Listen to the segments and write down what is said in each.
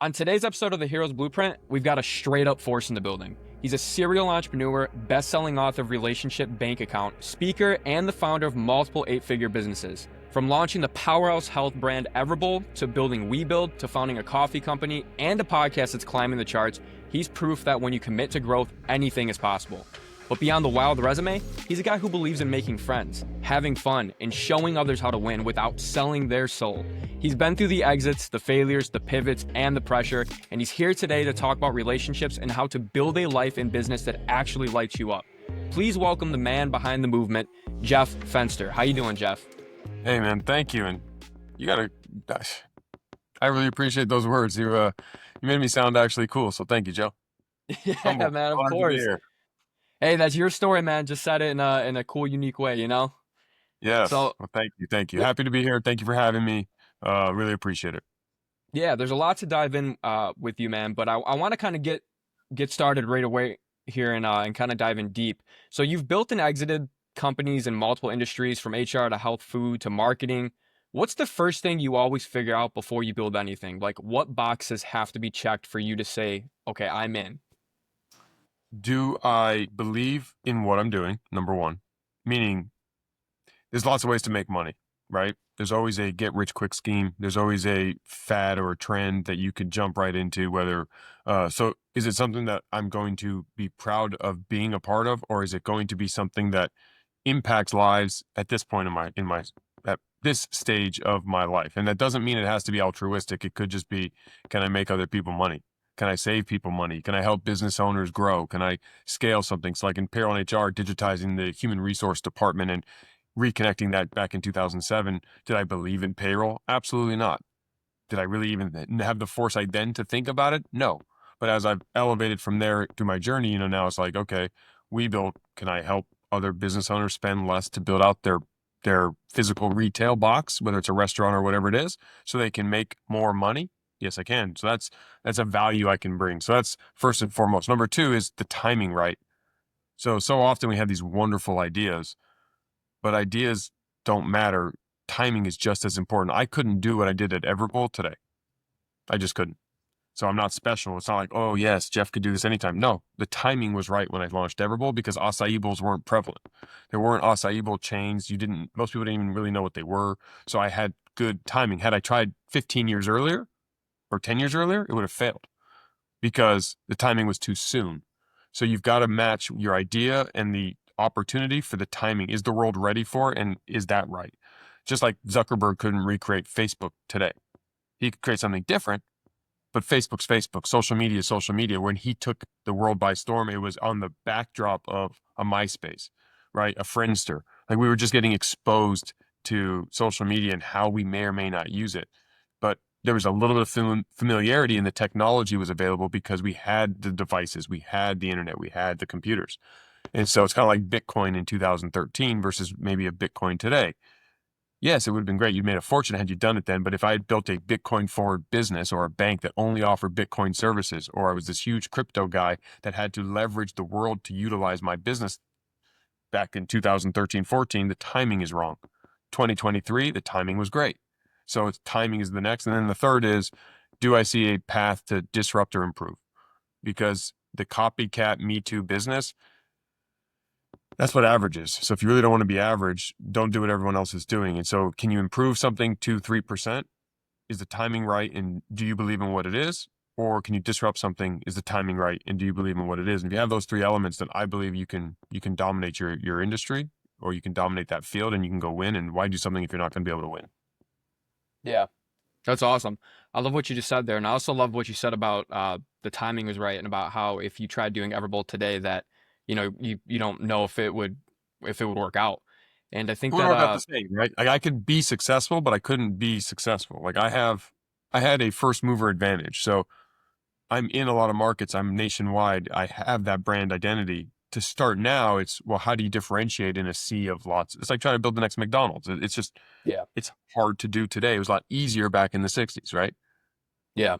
On today's episode of The Hero's Blueprint, we've got a straight up force in the building. He's a serial entrepreneur, best-selling author of Relationship Bank Account, speaker, and the founder of multiple eight-figure businesses. From launching the powerhouse health brand Everbowl to building WeBuild to founding a coffee company and a podcast that's climbing the charts, he's proof that when you commit to growth, anything is possible. But beyond the wild resume, he's a guy who believes in making friends, having fun, and showing others how to win without selling their soul. He's been through the exits, the failures, the pivots, and the pressure, and he's here today to talk about relationships and how to build a life in business that actually lights you up. Please welcome the man behind the movement, Jeff Fenster. How you doing, Jeff? Hey man, thank you. And I really appreciate those words. You made me sound actually cool. So thank you, Joe. Yeah, Humble. man, of Honored to be course. here. Hey, that's your story, man. Just said it in a cool, unique way, you know? Yes. So, Well, thank you. Thank you. Happy to be here. Thank you for having me. Really appreciate it. yeah, there's a lot to dive in with you, man, but I want to kind of get started right away here and kind of dive in deep. So you've built and exited companies in multiple industries from HR to health food to marketing. What's the first thing you always figure out before you build anything? Like what boxes have to be checked for you to say, okay, I'm in? Do I believe in what I'm doing? Number one, meaning there's lots of ways to make money, right? There's always a get rich quick scheme. There's always a fad or a trend that you could jump right into, so is it something that I'm going to be proud of being a part of, or is it going to be something that impacts lives at this point at this stage of my life? And that doesn't mean it has to be altruistic. It could just be, can I make other people money? Can I save people money? Can I help business owners grow? Can I scale something? So like in payroll and HR, digitizing the human resource department and reconnecting that back in 2007. Did I believe in payroll? Absolutely not. Did I really even have the foresight then to think about it? No. But as I've elevated from there through my journey, now it's like, okay, can I help other business owners spend less to build out their physical retail box, whether it's a restaurant or whatever it is, so they can make more money? Yes, I can. So that's a value I can bring. So that's first and foremost. Number two is the timing, right? So often we have these wonderful ideas, but ideas don't matter. Timing is just as important. I couldn't do what I did at Everbowl today. I just couldn't. So I'm not special. It's not like, oh yes, Jeff could do this anytime. No, the timing was right when I launched Everbowl because acai bowls weren't prevalent. There weren't acai bowl chains. Most people didn't even really know what they were. So I had good timing. Had I tried 15 years earlier or 10 years earlier, it would have failed because the timing was too soon. So you've got to match your idea and the opportunity for the timing. Is the world ready for it? And is that right? Just like Zuckerberg couldn't recreate Facebook today. He could create something different, but Facebook's Facebook, social media is social media. When he took the world by storm, it was on the backdrop of a MySpace, right? A Friendster. Like we were just getting exposed to social media and how we may or may not use it. But there was a little bit of familiarity and the technology was available because we had the devices, we had the internet, we had the computers. And so it's kind of like Bitcoin in 2013 versus maybe a Bitcoin today. Yes, it would have been great. You'd made a fortune had you done it then. But if I had built a Bitcoin forward business or a bank that only offered Bitcoin services, or I was this huge crypto guy that had to leverage the world to utilize my business back in 2013, 14, the timing is wrong. 2023, the timing was great. So timing is the next. And then the third is, do I see a path to disrupt or improve? Because the copycat Me Too business, that's what average is. So if you really don't want to be average, don't do what everyone else is doing. And so can you improve something 2-3%? Is the timing right? And do you believe in what it is? Or can you disrupt something? Is the timing right? And do you believe in what it is? And if you have those three elements, then I believe you can dominate your industry, or you can dominate that field and you can go win. And why do something if you're not going to be able to win? Yeah, that's awesome. I love what you just said there, and I also love what you said about the timing was right, and about how if you tried doing Everbowl today, that you don't know if it would work out. And I It think would that work out the same, right? Like I could be successful, but I couldn't be successful. Like I had a first mover advantage. So I'm in a lot of markets. I'm nationwide. I have that brand identity. To start now, it's, well, how do you differentiate in a sea of lots? It's like trying to build the next McDonald's. yeah, It's hard to do today. It was a lot easier back in the 60s, right? yeah,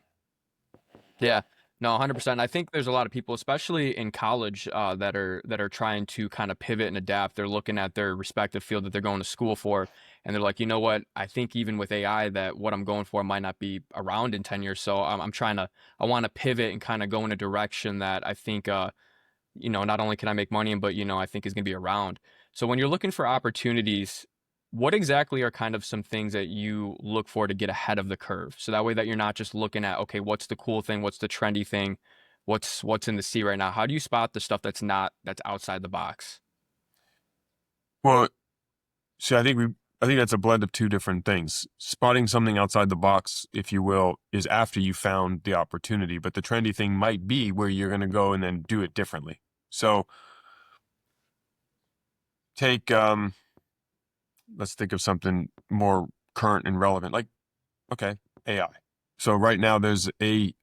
yeah. No, 100%. I think there's a lot of people, especially in college, that are trying to kind of pivot and adapt. They're looking at their respective field that they're going to school for, and they're like, you know what? I think even with AI, that what I'm going for might not be around in 10 years. So I'm trying to, I want to pivot and kind of go in a direction that I think, not only can I make money, but I think is going to be around. So when you're looking for opportunities, what exactly are kind of some things that you look for to get ahead of the curve? So that way that you're not just looking at, okay, what's the cool thing, what's the trendy thing, what's in the sea right now? How do you spot the stuff that's outside the box? Well, so I think that's a blend of two different things. Spotting something outside the box, if you will, is after you found the opportunity, but the trendy thing might be where you're going to go and then do it differently. So take let's think of something more current and relevant, like, okay, AI. So right now there's a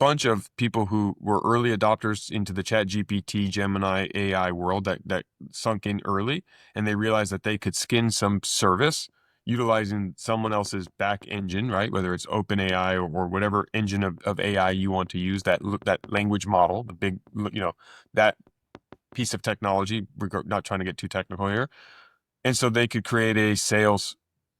bunch of people who were early adopters into the Chat GPT, Gemini AI world that sunk in early, and they realized that they could skin some service utilizing someone else's back engine, right? Whether it's OpenAI or whatever engine of AI you want to use, that language model, the big, that piece of technology. We're not trying to get too technical here. And so they could create a sales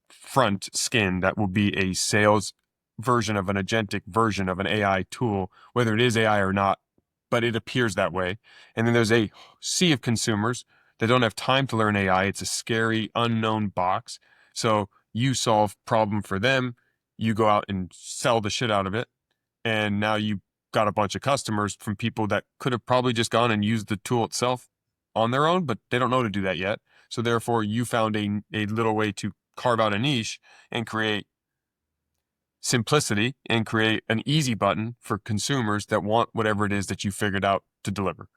front skin that will be a sales version of an agentic version of an AI tool, whether it is AI or not, but it appears that way. And then there's a sea of consumers that don't have time to learn AI. It's a scary, unknown box. So you solve problem for them, you go out and sell the shit out of it. And now you got a bunch of customers from people that could have probably just gone and used the tool itself on their own, but they don't know to do that yet. So therefore you found a little way to carve out a niche and create simplicity and create an easy button for consumers that want whatever it is that you figured out to deliver.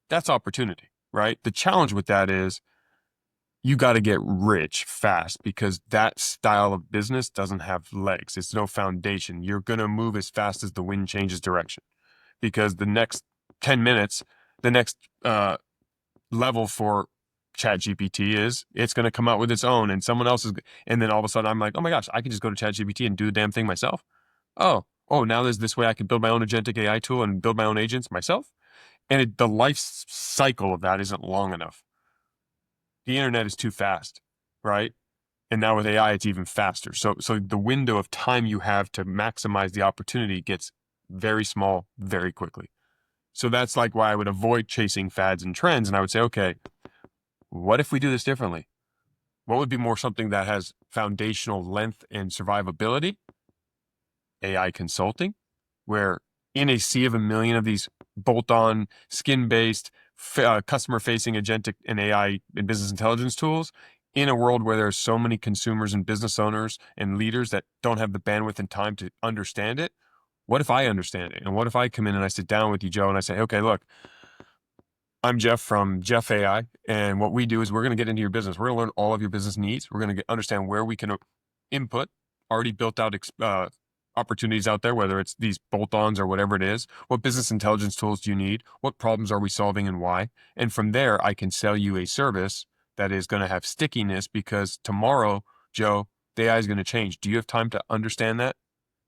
That's opportunity, right? The challenge with that is you got to get rich fast because that style of business doesn't have legs. It's no foundation. You're going to move as fast as the wind changes direction because the next 10 minutes, the next level for ChatGPT is it's going to come out with its own and someone else is, and then all of a sudden I'm like, oh my gosh, I can just go to ChatGPT and do the damn thing myself. Oh, now there's this way I can build my own agentic AI tool and build my own agents myself. And the life cycle of that isn't long enough. The internet is too fast, right? And now with AI, it's even faster. So the window of time you have to maximize the opportunity gets very small very quickly. So that's like why I would avoid chasing fads and trends. And I would say, okay, what if we do this differently? What would be more something that has foundational length and survivability? AI consulting, where in a sea of a million of these bolt-on, skin-based, customer-facing agentic and AI and business intelligence tools, in a world where there's so many consumers and business owners and leaders that don't have the bandwidth and time to understand it, what if I understand it? And what if I come in and I sit down with you, Joe, and I say, okay, look, I'm Jeff from Jeff AI, and what we do is we're going to get into your business. We're going to learn all of your business needs. We're going to understand where we can input already built out opportunities out there, whether it's these bolt-ons or whatever it is. What business intelligence tools do you need? What problems are we solving and why? And from there, I can sell you a service that is going to have stickiness because tomorrow, Joe, the AI is going to change. Do you have time to understand that?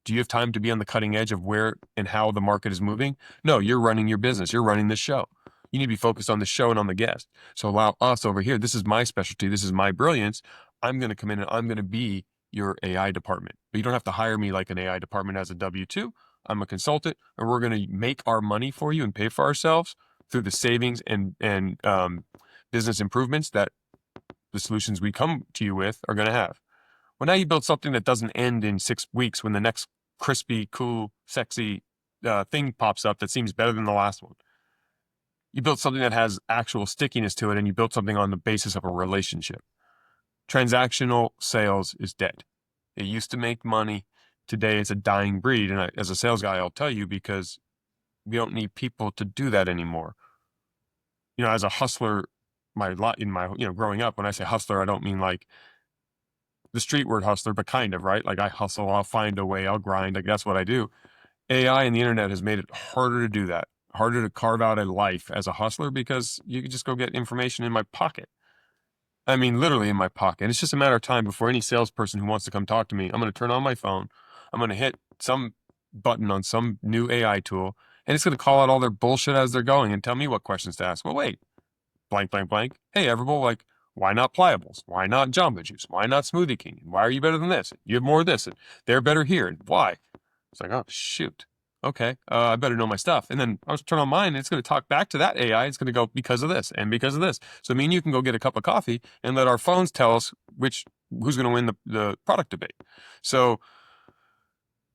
Do you have time to be on the cutting edge of where and how the market is moving? No, you're running your business. You're running this show. You need to be focused on the show and on the guest. So allow us over here. This is my specialty. This is my brilliance. I'm going to come in and I'm going to be your AI department. But you don't have to hire me like an AI department as a W-2. I'm a consultant, and we're going to make our money for you and pay for ourselves through the savings and business improvements that the solutions we come to you with are going to have. Well, now you build something that doesn't end in 6 weeks when the next crispy, cool, sexy thing pops up that seems better than the last one. You built something that has actual stickiness to it, and you built something on the basis of a relationship. Transactional sales is dead. It used to make money. Today it's a dying breed. And as a sales guy, I'll tell you, because we don't need people to do that anymore. As a hustler, growing up, when I say hustler, I don't mean like the street word hustler, but kind of, right? Like I hustle, I'll find a way, I'll grind. Like that's what I do. AI and the internet has made it harder to do that, harder to carve out a life as a hustler because you can just go get information in my pocket. I mean, literally in my pocket. It's just a matter of time before any salesperson who wants to come talk to me, I'm going to turn on my phone. I'm going to hit some button on some new AI tool, And it's going to call out all their bullshit as they're going and tell me what questions to ask. Well, wait, blank, blank, blank. Hey, Everbowl, like, why not pliables? Why not Jamba Juice? Why not Smoothie King? Why are you better than this? You have more of this. And they're better here. And why? It's like, oh, shoot. Okay, I better know my stuff. And then I was turn on mine, and it's going to talk back to that AI. It's going to go because of this and because of this. So me and you can go get a cup of coffee and let our phones tell us who's going to win the product debate. So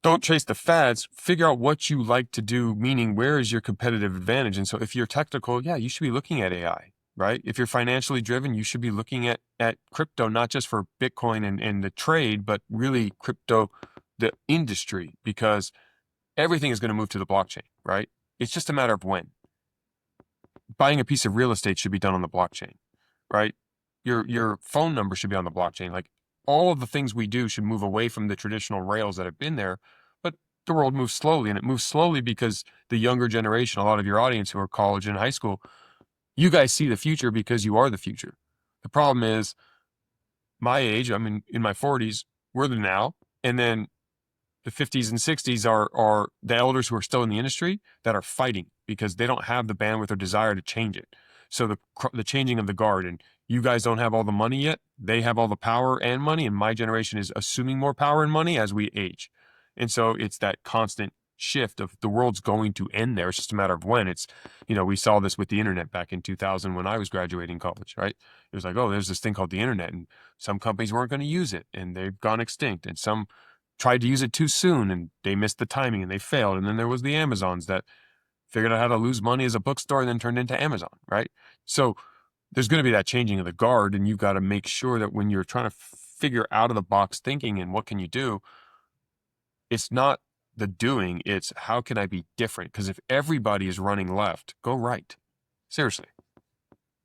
don't chase the fads. Figure out what you like to do, meaning where is your competitive advantage. And so if you're technical, yeah, you should be looking at AI, right? If you're financially driven, you should be looking at crypto, not just for Bitcoin and the trade, but really crypto, the industry, because everything is going to move to the blockchain, right? It's just a matter of when. Buying a piece of real estate should be done on the blockchain, right? Your phone number should be on the blockchain. Like all of the things we do should move away from the traditional rails that have been there, but the world moves slowly, and it moves slowly because the younger generation, a lot of your audience who are college and high school, you guys see the future because you are the future. The problem is my age, I'm in my 40s, we're the now, and then the 50s and 60s are the elders who are still in the industry that are fighting because they don't have the bandwidth or desire to change it. So the changing of the guard, and you guys don't have all the money yet. They have all the power and money, and my generation is assuming more power and money as we age. And so it's that constant shift of the world's going to end there. It's just a matter of when. It's, we saw this with the internet back in 2000 when I was graduating college, right? It was like, oh, there's this thing called the internet, and some companies weren't going to use it, and they've gone extinct, and some tried to use it too soon and they missed the timing and they failed. And then there was the Amazons that figured out how to lose money as a bookstore and then turned into Amazon, right? So there's going to be that changing of the guard, and you've got to make sure that when you're trying to figure out of the box thinking and what can you do, it's not the doing, it's how can I be different? Because if everybody is running left, go right. Seriously.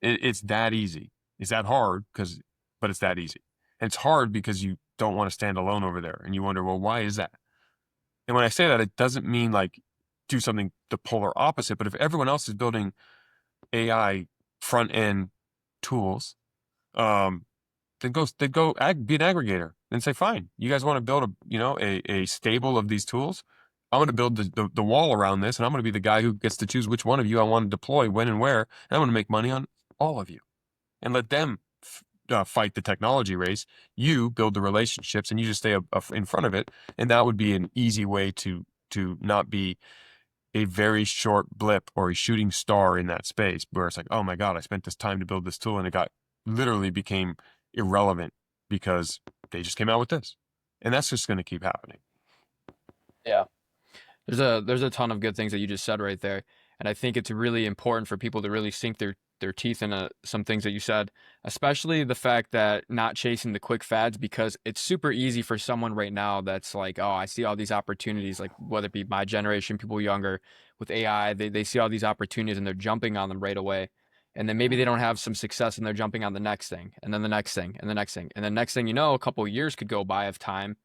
It's that easy. It's that hard but it's that easy. And it's hard because you don't want to stand alone over there. And you wonder, well, why is that? And when I say that, it doesn't mean like do something the polar opposite. But if everyone else is building AI front end tools, then be an aggregator. Then say, fine, you guys want to build a stable of these tools. I'm going to build the wall around this, and I'm going to be the guy who gets to choose which one of you I want to deploy, when and where. And I'm going to make money on all of you, and let them fight the technology race. You build the relationships, and you just stay in front of it. And that would be an easy way to not be a very short blip or a shooting star in that space where it's like, oh my God, I spent this time to build this tool and it literally became irrelevant because they just came out with this. And that's just going to keep happening. Yeah. There's a ton of good things that you just said right there. And I think it's really important for people to really sink their teeth into some things that you said, especially the fact that not chasing the quick fads, because it's super easy for someone right now that's like, oh, I see all these opportunities, like whether it be my generation, people younger with AI, they see all these opportunities and they're jumping on them right away. And then maybe they don't have some success and they're jumping on the next thing and then the next thing and the next thing. And the next thing you know, a couple of years could go by of time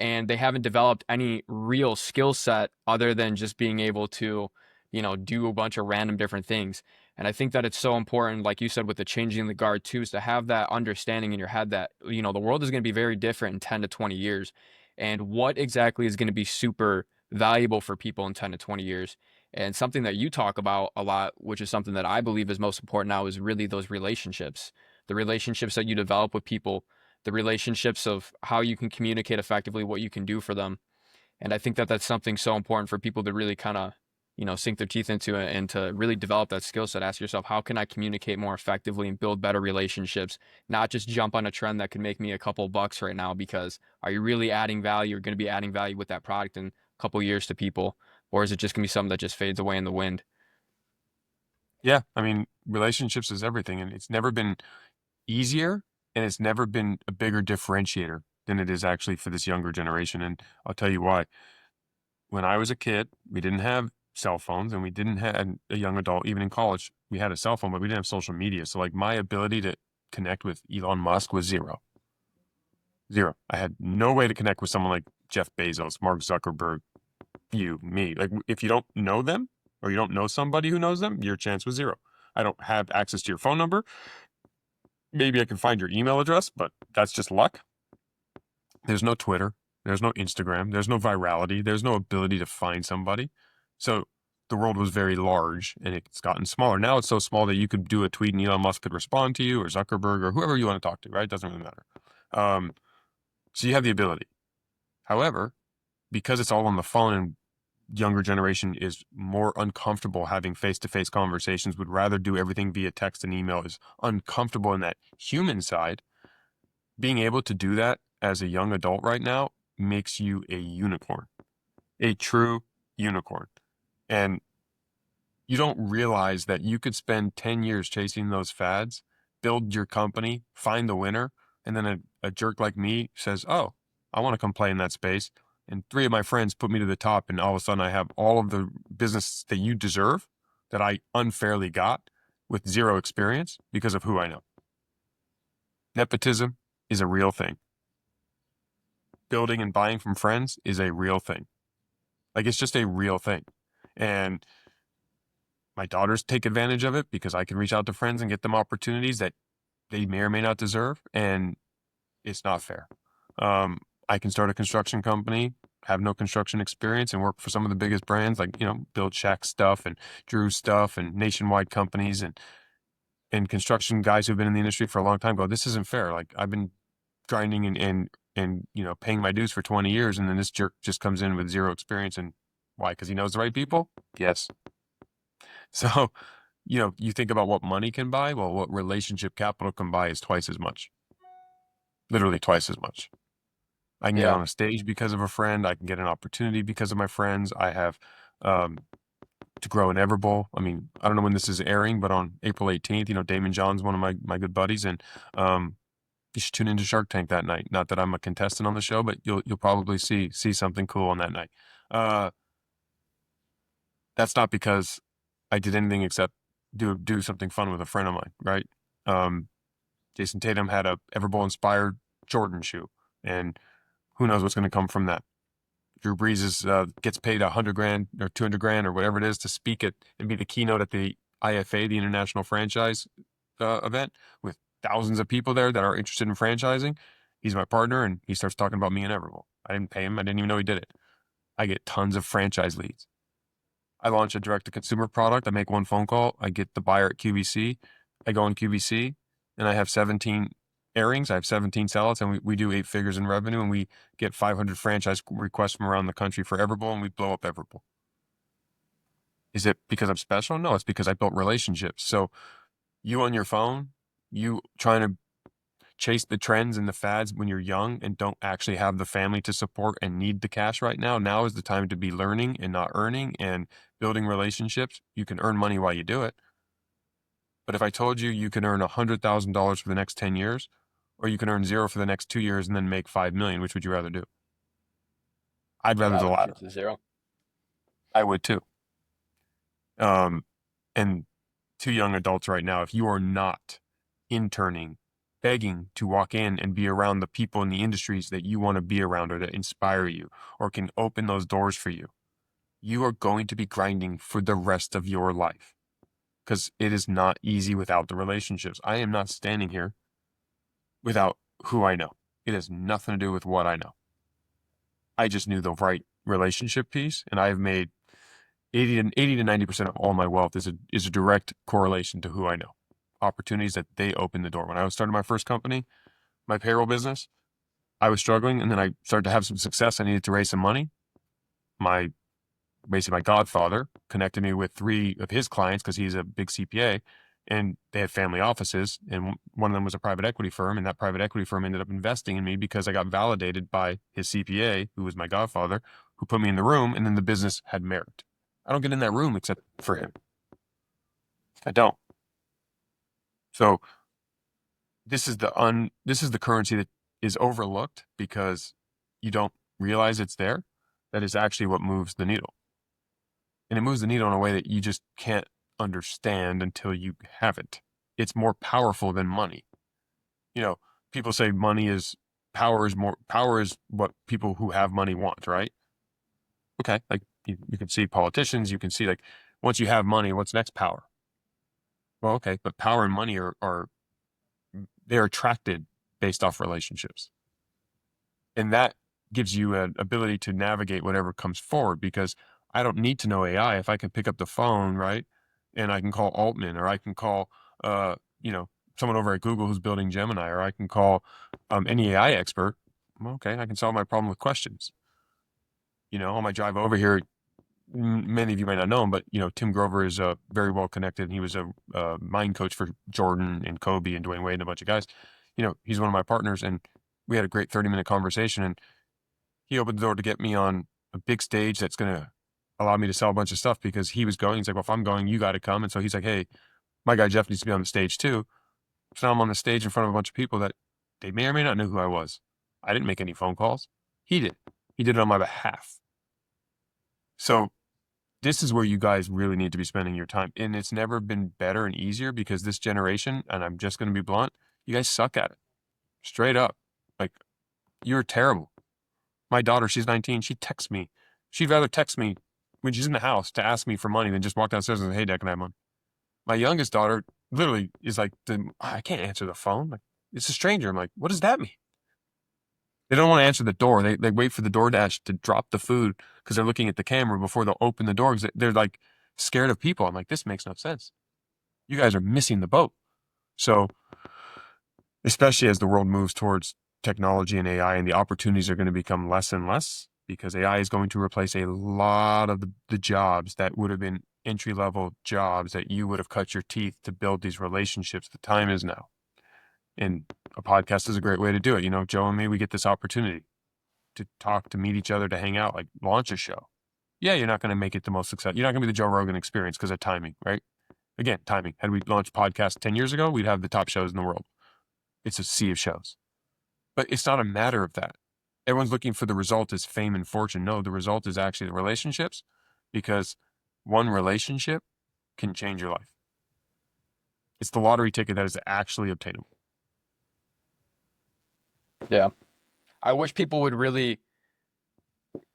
and they haven't developed any real skill set other than just being able to, do a bunch of random different things. And I think that it's so important, like you said, with the changing the guard too, is to have that understanding in your head that, the world is going to be very different in 10 to 20 years. And what exactly is going to be super valuable for people in 10 to 20 years. And something that you talk about a lot, which is something that I believe is most important now, is really those relationships, the relationships that you develop with people, the relationships of how you can communicate effectively, what you can do for them. And I think that that's something so important for people to really kind of, sink their teeth into it and to really develop that skill set. Ask yourself, how can I communicate more effectively and build better relationships? Not just jump on a trend that can make me a couple bucks right now, because are you really adding value or going to be adding value with that product in a couple years to people? Or is it just going to be something that just fades away in the wind? Yeah. I mean, relationships is everything, and it's never been easier and it's never been a bigger differentiator than it is actually for this younger generation. And I'll tell you why. When I was a kid, we didn't have cell phones, and we didn't have a young adult, even in college, we had a cell phone, but we didn't have social media. So like my ability to connect with Elon Musk was zero. Zero. I had no way to connect with someone like Jeff Bezos, Mark Zuckerberg, me. Like if you don't know them or you don't know somebody who knows them, your chance was zero. I don't have access to your phone number. Maybe I can find your email address, but that's just luck. There's no Twitter. There's no Instagram. There's no virality. There's no ability to find somebody. So the world was very large and it's gotten smaller. Now it's so small that you could do a tweet and Elon Musk could respond to you or Zuckerberg or whoever you want to talk to, right? It doesn't really matter. So you have the ability. However, because it's all on the phone and younger generation is more uncomfortable having face-to-face conversations, would rather do everything via text and email, is uncomfortable in that human side. Being able to do that as a young adult right now makes you a unicorn, a true unicorn. And you don't realize that you could spend 10 years chasing those fads, build your company, find the winner, and then a jerk like me says, oh, I want to come play in that space. And 3 of my friends put me to the top, and all of a sudden I have all of the business that you deserve that I unfairly got with 0 experience because of who I know. Nepotism is a real thing. Building and buying from friends is a real thing. Like, it's just a real thing. And my daughters take advantage of it because I can reach out to friends and get them opportunities that they may or may not deserve. And it's not fair. I can start a construction company, have no construction experience, and work for some of the biggest brands like, Build Shack stuff and Drew stuff and nationwide companies and construction guys who've been in the industry for a long time go, this isn't fair. Like, I've been grinding and paying my dues for 20 years. And then this jerk just comes in with 0 experience. And why? Because he knows the right people? Yes. So, you think about what money can buy. Well, what relationship capital can buy is twice as much. Literally twice as much. I can get on a stage because of a friend. I can get an opportunity because of my friends. I have to grow an Everbowl. I mean, I don't know when this is airing, but on April 18th, Damon John's one of my good buddies, and you should tune into Shark Tank that night. Not that I'm a contestant on the show, but you'll probably see something cool on that night. That's not because I did anything except do something fun with a friend of mine, right? Jason Tatum had a Everbowl inspired Jordan shoe, and who knows what's going to come from that. Drew Brees gets paid $100,000 or $200,000 or whatever it is to speak at and be the keynote at the IFA, the International Franchise event, with thousands of people there that are interested in franchising. He's my partner, and he starts talking about me and Everbowl. I didn't pay him. I didn't even know he did it. I get tons of franchise leads. I launch a direct-to-consumer product. I make one phone call. I get the buyer at QVC. I go on QVC, and I have 17 airings. I have 17 sellouts, and we do 8 figures in revenue, and we get 500 franchise requests from around the country for Everbowl, and we blow up Everbowl. Is it because I'm special? No, it's because I built relationships. So you on your phone, you trying to chase the trends and the fads when you're young and don't actually have the family to support and need the cash right now. Now is the time to be learning and not earning and building relationships. You can earn money while you do it. But if I told you you can earn $100,000 for the next 10 years, or you can earn 0 for the next 2 years and then make 5 million, which would you rather do? I'd rather the latter. 0. I would too. And to young adults right now, if you are not interning, begging to walk in and be around the people in the industries that you want to be around or that inspire you or can open those doors for you, you are going to be grinding for the rest of your life, because it is not easy without the relationships. I am not standing here without who I know. It has nothing to do with what I know. I just knew the right relationship piece, and I have made 80 to 90% of all my wealth is a direct correlation to who I know. Opportunities that they open the door. When I was starting my first company, my payroll business, I was struggling, and then I started to have some success. I needed to raise some money. Basically my godfather connected me with 3 of his clients because he's a big CPA, and they had family offices, and one of them was a private equity firm, and that private equity firm ended up investing in me because I got validated by his CPA, who was my godfather, who put me in the room, and then the business had merit. I don't get in that room except for him. I don't. So this is the currency that is overlooked because you don't realize it's there. That is actually what moves the needle. And it moves the needle in a way that you just can't understand until you have it. It's more powerful than money. People say power is what people who have money want, right? Okay. Like you can see politicians, you can see like once you have money, what's next? Power. Well, okay. But power and money they're attracted based off relationships. And that gives you an ability to navigate whatever comes forward, because I don't need to know AI if I can pick up the phone, right? And I can call Altman, or I can call, you know, someone over at Google who's building Gemini, or I can call any AI expert. Well, okay, I can solve my problem with questions. You know, on my drive over here, many of you might not know him, but you know, Tim Grover is very well connected. And he was a mind coach for Jordan and Kobe and Dwayne Wade and a bunch of guys. You know, he's one of my partners, and we had a great 30-minute conversation. And he opened the door to get me on a big stage that's going to allow me to sell a bunch of stuff, because he was going. He's like, well, if I'm going, you got to come. And so he's like, hey, my guy Jeff needs to be on the stage too. So now I'm on the stage in front of a bunch of people that they may or may not know who I was. I didn't make any phone calls. He did. He did it on my behalf. So this is where you guys really need to be spending your time. And it's never been better and easier, because this generation, and I'm just going to be blunt, you guys suck at it. Straight up. Like, you're terrible. My daughter, she's 19. She texts me. She'd rather text me when she's in the house to ask me for money than just walk downstairs and say, hey, Dad, can I have money? My youngest daughter literally is like, I can't answer the phone. Like, it's a stranger. I'm like, what does that mean? They don't want to answer the door. They wait for the DoorDash to drop the food because they're looking at the camera before they'll open the door, because they're like scared of people. I'm like, this makes no sense. You guys are missing the boat. So, especially as the world moves towards technology and AI, and the opportunities are going to become less and less, because AI is going to replace a lot of the jobs that would have been entry-level jobs that you would have cut your teeth to build these relationships. The time is now. And a podcast is a great way to do it. You know, Joe and me, we get this opportunity to talk, to meet each other, to hang out, like launch a show. Yeah, you're not going to make it the most successful. You're not going to be the Joe Rogan experience because of timing, right? Again, timing. Had we launched podcasts 10 years ago, we'd have the top shows in the world. It's a sea of shows. But it's not a matter of that. Everyone's looking for the result is fame and fortune. No, the result is actually the relationships, because one relationship can change your life. It's the lottery ticket that is actually obtainable. Yeah. I wish people would really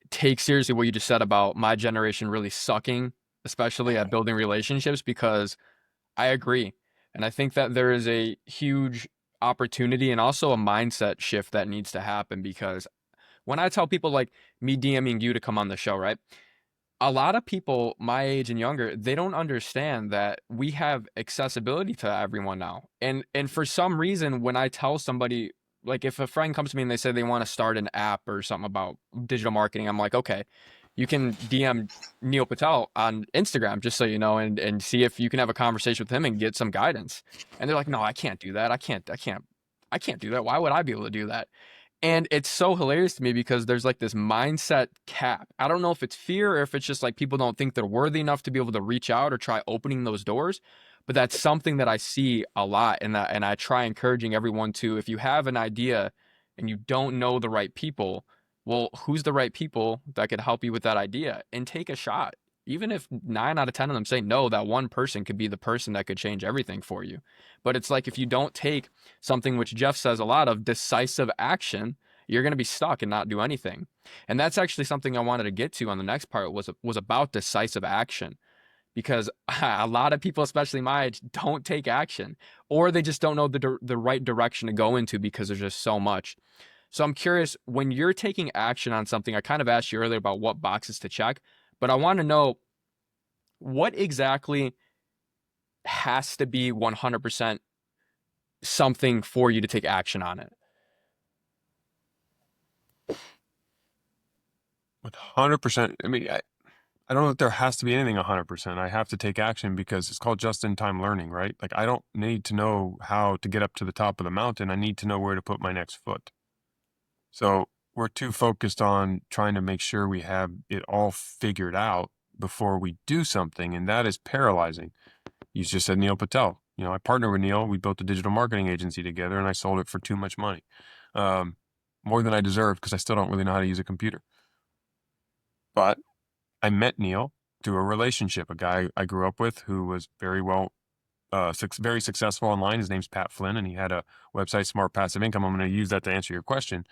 take seriously what you just said about my generation really sucking, especially at building relationships, because I agree. And I think that there is a huge opportunity and also a mindset shift that needs to happen, because when I tell people like me DMing you to come on the show, right? A lot of people my age and younger, they don't understand that we have accessibility to everyone now. And for some reason, when I tell somebody, like if a friend comes to me and they say they want to start an app or something about digital marketing, I'm like, okay, you can DM Neil Patel on Instagram, just so you know, and see if you can have a conversation with him and get some guidance. And they're like, no, I can't do that. I can't do that. Why would I be able to do that? And it's so hilarious to me because there's like this mindset cap. I don't know if it's fear or if it's just like people don't think they're worthy enough to be able to reach out or try opening those doors. But that's something that I see a lot, and I try encouraging everyone to, if you have an idea and you don't know the right people, well, who's the right people that could help you with that idea, and take a shot. Even if 9 out of 10 of them say no, that one person could be the person that could change everything for you. But it's like if you don't take something which Jeff says a lot of, decisive action, you're going to be stuck and not do anything. And that's actually something I wanted to get to on the next part, was about decisive action, because a lot of people, especially my age, don't take action, or they just don't know the right direction to go into because there's just so much. So I'm curious, when you're taking action on something, I kind of asked you earlier about what boxes to check, but I want to know what exactly has to be 100% something for you to take action on it. 100%. I mean, I don't know if there has to be anything 100%. I have to take action because it's called just-in-time learning, right? Like, I don't need to know how to get up to the top of the mountain. I need to know where to put my next foot. So we're too focused on trying to make sure we have it all figured out before we do something, and that is paralyzing. You just said Neil Patel. You know, I partnered with Neil. We built a digital marketing agency together, and I sold it for too much money, more than I deserved, because I still don't really know how to use a computer. But I met Neil through a relationship, a guy I grew up with who was very successful online. His name's Pat Flynn, and he had a website, Smart Passive Income. I'm going to use that to answer your question.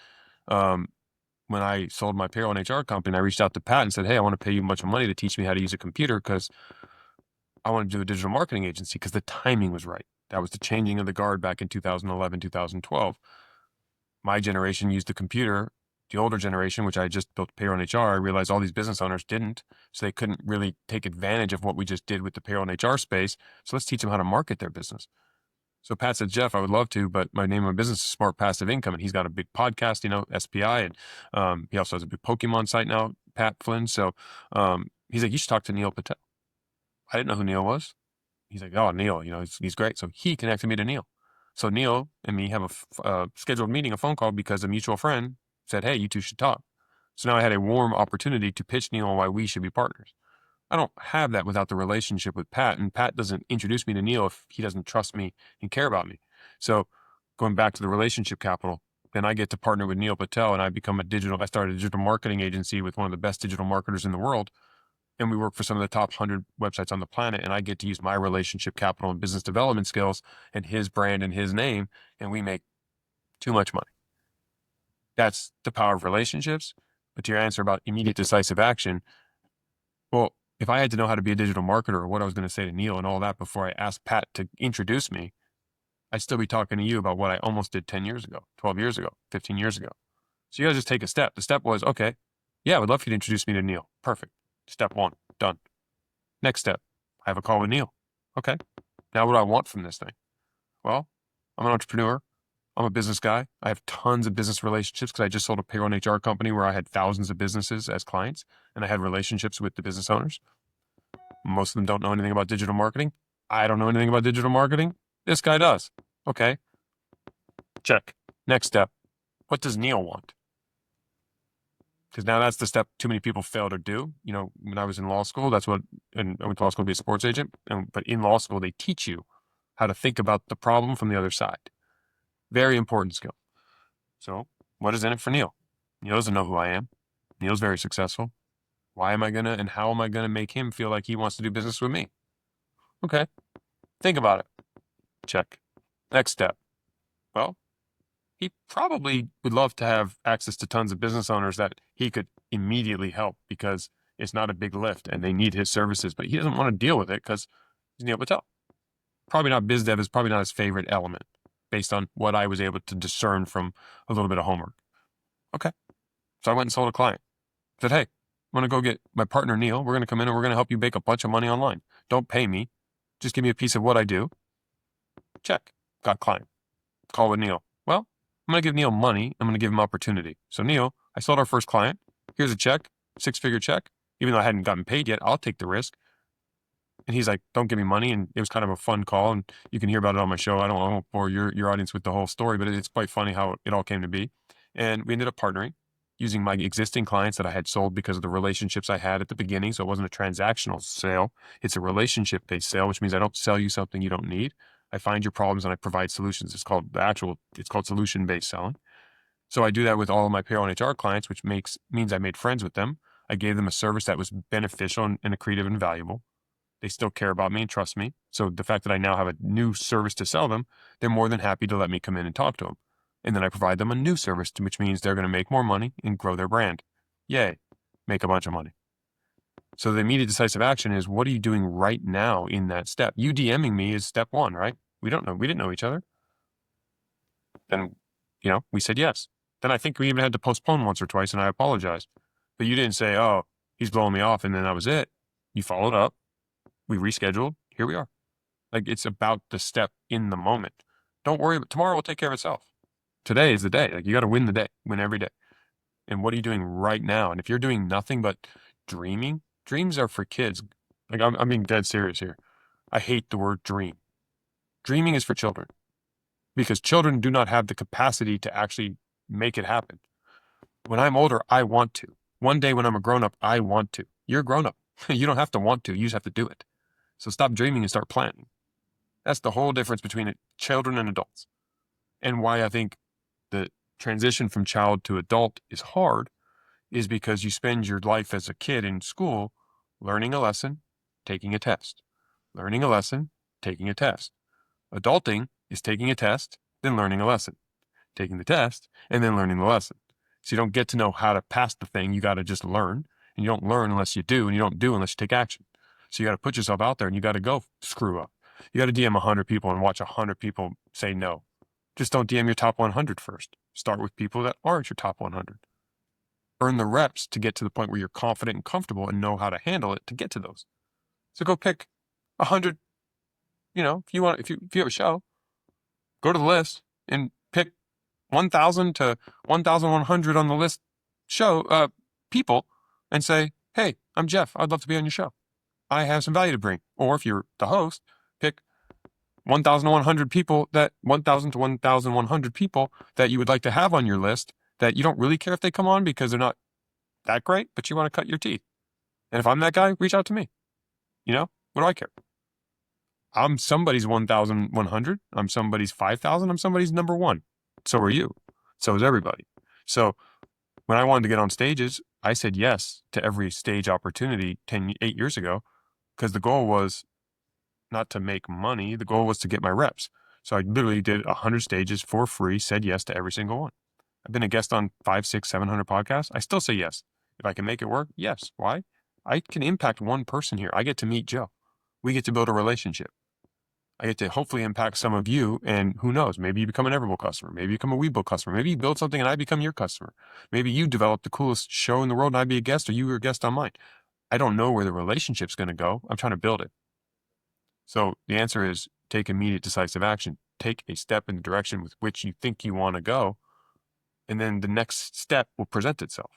When I sold my payroll and HR company, I reached out to Pat and said, hey, I want to pay you a bunch of money to teach me how to use a computer, because I want to do a digital marketing agency, because the timing was right. That was the changing of the guard back in 2011, 2012. My generation used the computer The older generation, which I just built payroll and HR, I realized all these business owners didn't. So they couldn't really take advantage of what we just did with the payroll and HR space. So let's teach them how to market their business. So Pat said, Jeff, I would love to, but my name of my business is Smart Passive Income. And he's got a big podcast, SPI. And he also has a big Pokemon site now, Pat Flynn. So he's like, you should talk to Neil Patel. I didn't know who Neil was. He's like, oh, Neil, he's great. So he connected me to Neil. So Neil and me have a scheduled meeting, a phone call, because a mutual friend said, hey, you two should talk. So now I had a warm opportunity to pitch Neil on why we should be partners. I don't have that without the relationship with Pat, and Pat doesn't introduce me to Neil if he doesn't trust me and care about me. So going back to the relationship capital, then I get to partner with Neil Patel, and I started a digital marketing agency with one of the best digital marketers in the world. And we work for some of the top 100 websites on the planet. And I get to use my relationship capital and business development skills and his brand and his name, and we make too much money. That's the power of relationships. But to your answer about immediate decisive action, well, if I had to know how to be a digital marketer or what I was going to say to Neil and all that before I asked Pat to introduce me, I'd still be talking to you about what I almost did 10 years ago, 12 years ago, 15 years ago. So you got to just take a step. The step was, okay, yeah, I would love for you to introduce me to Neil. Perfect. Step one, done. Next step, I have a call with Neil. Okay, now what do I want from this thing? Well, I'm an entrepreneur. I'm a business guy. I have tons of business relationships because I just sold a payroll and HR company where I had thousands of businesses as clients, and I had relationships with the business owners. Most of them don't know anything about digital marketing. I don't know anything about digital marketing. This guy does. Okay, check. Next step, what does Neil want? Because now that's the step too many people fail to do. When I was in law school, and I went to law school to be a sports agent. But in law school, they teach you how to think about the problem from the other side. Very important skill. So what is in it for Neil? Neil doesn't know who I am. Neil's very successful. Why am I going to, and how am I going to make him feel like he wants to do business with me? Okay. Think about it. Check. Next step. Well, he probably would love to have access to tons of business owners that he could immediately help because it's not a big lift and they need his services, but he doesn't want to deal with it because he's Neil Patel. Probably not biz dev is probably not his favorite element based on what I was able to discern from a little bit of homework. Okay. So I went and sold a client. Said, hey, I'm going to go get my partner, Neil. We're going to come in and we're going to help you make a bunch of money online. Don't pay me. Just give me a piece of what I do. Check. Got client. Call with Neil. Well, I'm going to give Neil money. I'm going to give him opportunity. So Neil, I sold our first client. Here's a check, 6-figure check. Even though I hadn't gotten paid yet, I'll take the risk. And he's like, don't give me money. And it was kind of a fun call. And you can hear about it on my show. I won't bore your audience with the whole story, but it's quite funny how it all came to be. And we ended up partnering using my existing clients that I had sold because of the relationships I had at the beginning. So it wasn't a transactional sale. It's a relationship-based sale, which means I don't sell you something you don't need. I find your problems and I provide solutions. It's called solution-based selling. So I do that with all of my payroll and HR clients, which means I made friends with them. I gave them a service that was beneficial and accretive and valuable. They still care about me and trust me. So the fact that I now have a new service to sell them, they're more than happy to let me come in and talk to them. And then I provide them a new service, which means they're going to make more money and grow their brand. Yay, make a bunch of money. So the immediate decisive action is, what are you doing right now in that step? You DMing me is step one, right? We didn't know each other. Then, we said yes. Then I think we even had to postpone once or twice and I apologized. But you didn't say, oh, he's blowing me off and then that was it. You followed up. We rescheduled. Here we are. Like, it's about the step in the moment. Don't worry. Tomorrow will take care of itself. Today is the day. Like, you got to win the day, win every day. And what are you doing right now? And if you're doing nothing but dreaming, dreams are for kids. Like, I'm being dead serious here. I hate the word dream. Dreaming is for children because children do not have the capacity to actually make it happen. When I'm older, I want to. One day when I'm a grown up, I want to. You're a grown up. You don't have to want to. You just have to do it. So stop dreaming and start planning. That's the whole difference between children and adults. And why I think the transition from child to adult is hard is because you spend your life as a kid in school learning a lesson, taking a test. Learning a lesson, taking a test. Adulting is taking a test, then learning a lesson. Taking the test, and then learning the lesson. So you don't get to know how to pass the thing. You got to just learn. And you don't learn unless you do, and you don't do unless you take action. So you got to put yourself out there and you got to go screw up. You got to DM 100 people and watch 100 people say no. Just don't DM your top 100 first. Start with people that aren't your top 100. earn the reps to get to the point where you're confident and comfortable and know how to handle it to get to those. So go pick 100, if you have a show, go to the list and pick 1,000 to 1,100 on the list people and say, hey, I'm Jeff. I'd love to be on your show. I have some value to bring. Or if you're the host, pick 1,100 people 1,000 to 1,100 people that you would like to have on your list that you don't really care if they come on because they're not that great, but you want to cut your teeth. And if I'm that guy, reach out to me. What do I care? I'm somebody's 1,100. I'm somebody's 5,000. I'm somebody's number one. So are you. So is everybody. So when I wanted to get on stages, I said yes to every stage opportunity 8 years ago because the goal was not to make money. The goal was to get my reps. So I literally did 100 stages for free, said yes to every single one. I've been a guest on 500, 600, 700 podcasts. I still say yes. If I can make it work, yes. Why? I can impact one person here. I get to meet Joe. We get to build a relationship. I get to hopefully impact some of you, and who knows, maybe you become an Everbowl customer, maybe you become a Webull customer, maybe you build something and I become your customer. Maybe you develop the coolest show in the world and I be a guest, or you were a guest on mine. I don't know where the relationship's going to go. I'm trying to build it. So the answer is take immediate decisive action. Take a step in the direction with which you think you want to go, and then the next step will present itself.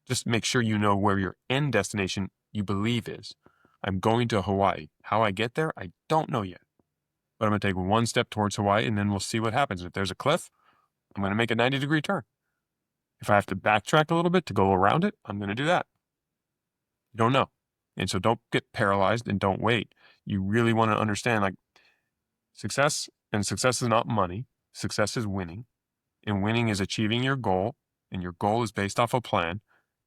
Just make sure you know where your end destination you believe is. I'm going to Hawaii. How I get there, I don't know yet. But I'm going to take one step towards Hawaii, and then we'll see what happens. If there's a cliff, I'm going to make a 90-degree turn. If I have to backtrack a little bit to go around it, I'm going to do that. You don't know. And so don't get paralyzed and don't wait. You really want to understand, success, and success is not money. Success is winning. And winning is achieving your goal, and your goal is based off a plan,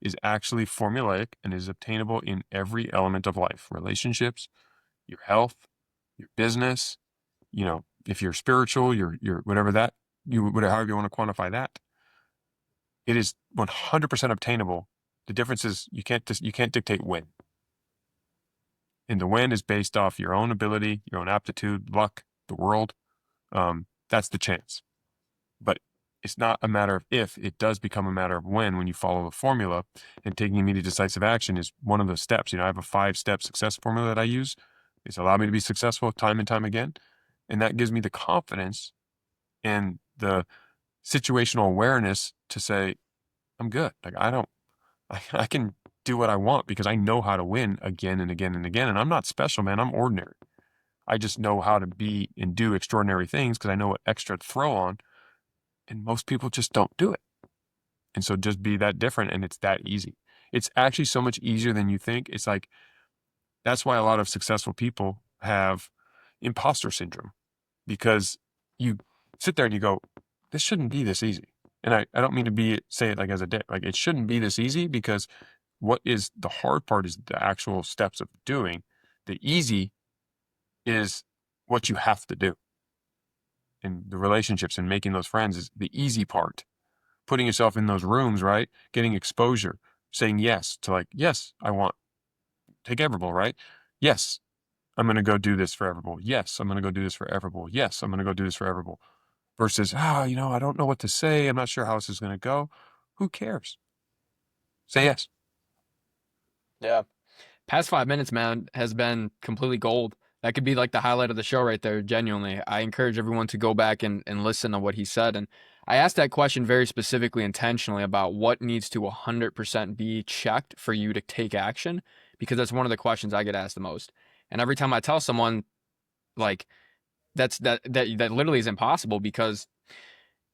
is actually formulaic and is obtainable in every element of life. Relationships, your health, your business, if you're spiritual, your whatever that, however you want to quantify that. It is 100% obtainable. The difference is you can't dictate when. And the when is based off your own ability, your own aptitude, luck, the world. That's the chance. But it's not a matter of if, it does become a matter of when you follow the formula, and taking immediate decisive action is one of the steps. I have a 5-step success formula that I use. It's allowed me to be successful time and time again. And that gives me the confidence and the situational awareness to say, I'm good. I can do what I want because I know how to win again and again and again. And I'm not special, man. I'm ordinary. I just know how to be and do extraordinary things because I know what extra to throw on. And most people just don't do it. And so just be that different, and it's that easy. It's actually so much easier than you think. It's that's why a lot of successful people have imposter syndrome, because you sit there and you go, this shouldn't be this easy. And I don't mean to say it as a dick. It shouldn't be this easy, because what is the hard part is the actual steps of doing. The easy is what you have to do. And the relationships and making those friends is the easy part. Putting yourself in those rooms, right? Getting exposure, saying yes to yes, I want, take Everbowl, right? Yes, I'm going to go do this for Everbowl. Yes, I'm going to go do this for Everbowl. Yes, I'm going to go do this for Everbowl. Versus, I don't know what to say. I'm not sure how this is going to go. Who cares? Say yes. Yeah. Past 5 minutes, man, has been completely gold. That could be the highlight of the show right there, genuinely. I encourage everyone to go back and listen to what he said. And I asked that question very specifically, intentionally, about what needs to 100% be checked for you to take action, because that's one of the questions I get asked the most. And every time I tell someone, that literally is impossible, because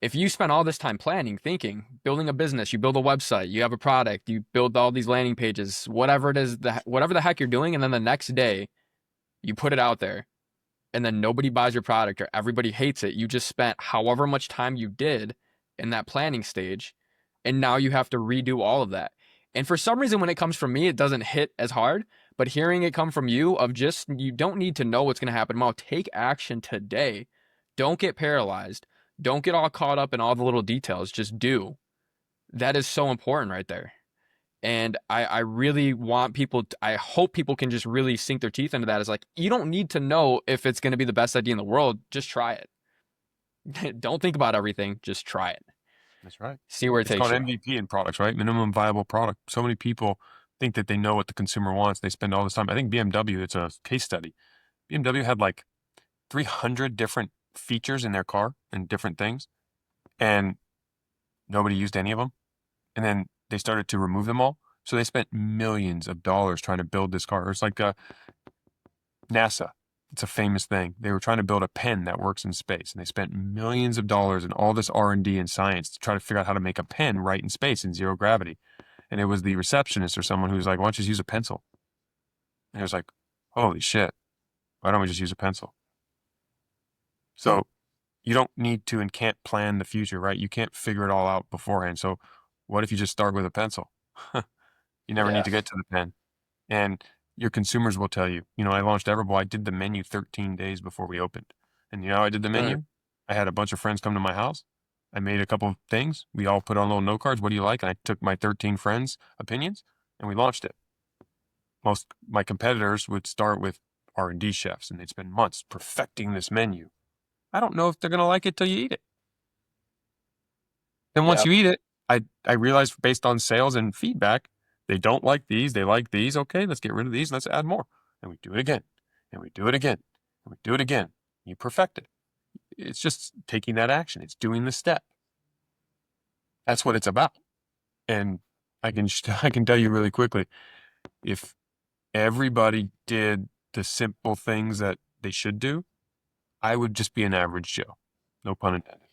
if you spend all this time planning, thinking, building a business, you build a website, you have a product, you build all these landing pages, whatever it is, whatever the heck you're doing, and then the next day you put it out there and then nobody buys your product or everybody hates it, you just spent however much time you did in that planning stage, and now you have to redo all of that. And for some reason, when it comes from me, it doesn't hit as hard. But hearing it come from you, of just, you don't need to know what's going to happen tomorrow. Take action today. Don't get paralyzed. Don't get all caught up in all the little details. Just do. That is so important right there. And I really want people, I hope people can just really sink their teeth into that. It's you don't need to know if it's going to be the best idea in the world. Just try it. Don't think about everything. Just try it. That's right. See where it It's takes called you. MVP in products, right? Minimum viable product. So many people think that they know what the consumer wants. They spend all this time. I think BMW, it's a case study. BMW had like 300 different features in their car and different things, and nobody used any of them. And then they started to remove them all. So they spent millions of dollars trying to build this car. It's like NASA. It's a famous thing. They were trying to build a pen that works in space, and they spent millions of dollars and all this R&D and science to try to figure out how to make a pen right in space in zero gravity. And it was the receptionist or someone who was like, "Why don't you just use a pencil?" And it was like, "Holy shit! Why don't we just use a pencil?" So you don't need to and can't plan the future, right? You can't figure it all out beforehand. So what if you just start with a pencil? You never need Yeah. to get to the pen. And your consumers will tell you, I launched Everbowl. I did the menu 13 days before we opened. And you know how I did the Right. menu? I had a bunch of friends come to my house. I made a couple of things. We all put on little note cards. What do you like? And I took my 13 friends' opinions and we launched it. Most my competitors would start with R&D chefs and they'd spend months perfecting this menu. I don't know if they're going to like it till you eat it. Then once Yeah. you eat it, I realized based on sales and feedback, they don't like these, they like these. Okay, let's get rid of these, let's add more. And we do it again, and we do it again, and we do it again. You perfect it. It's just taking that action. It's doing the step. That's what it's about. And I can tell you really quickly, if everybody did the simple things that they should do, I would just be an average Joe. No pun intended.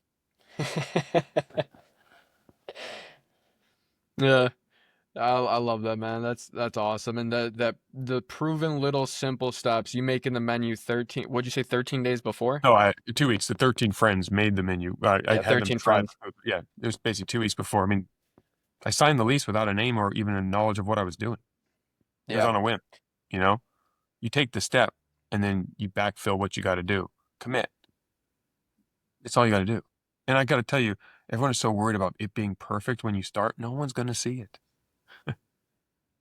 Yeah. I love that, man. That's awesome. And the proven little simple steps you make in the menu 13, what'd you say, 13 days before? No, 2 weeks. The 13 friends made the menu. I Yeah, had them 13 try the friends. food. Yeah, it was basically 2 weeks before. I mean, I signed the lease without a name or even a knowledge of what I was doing. It was Yeah. on a whim. You know, you take the step and then you backfill what you got to do. Commit. It's all you got to do. And I got to tell you, everyone is so worried about it being perfect when you start. No one's going to see it.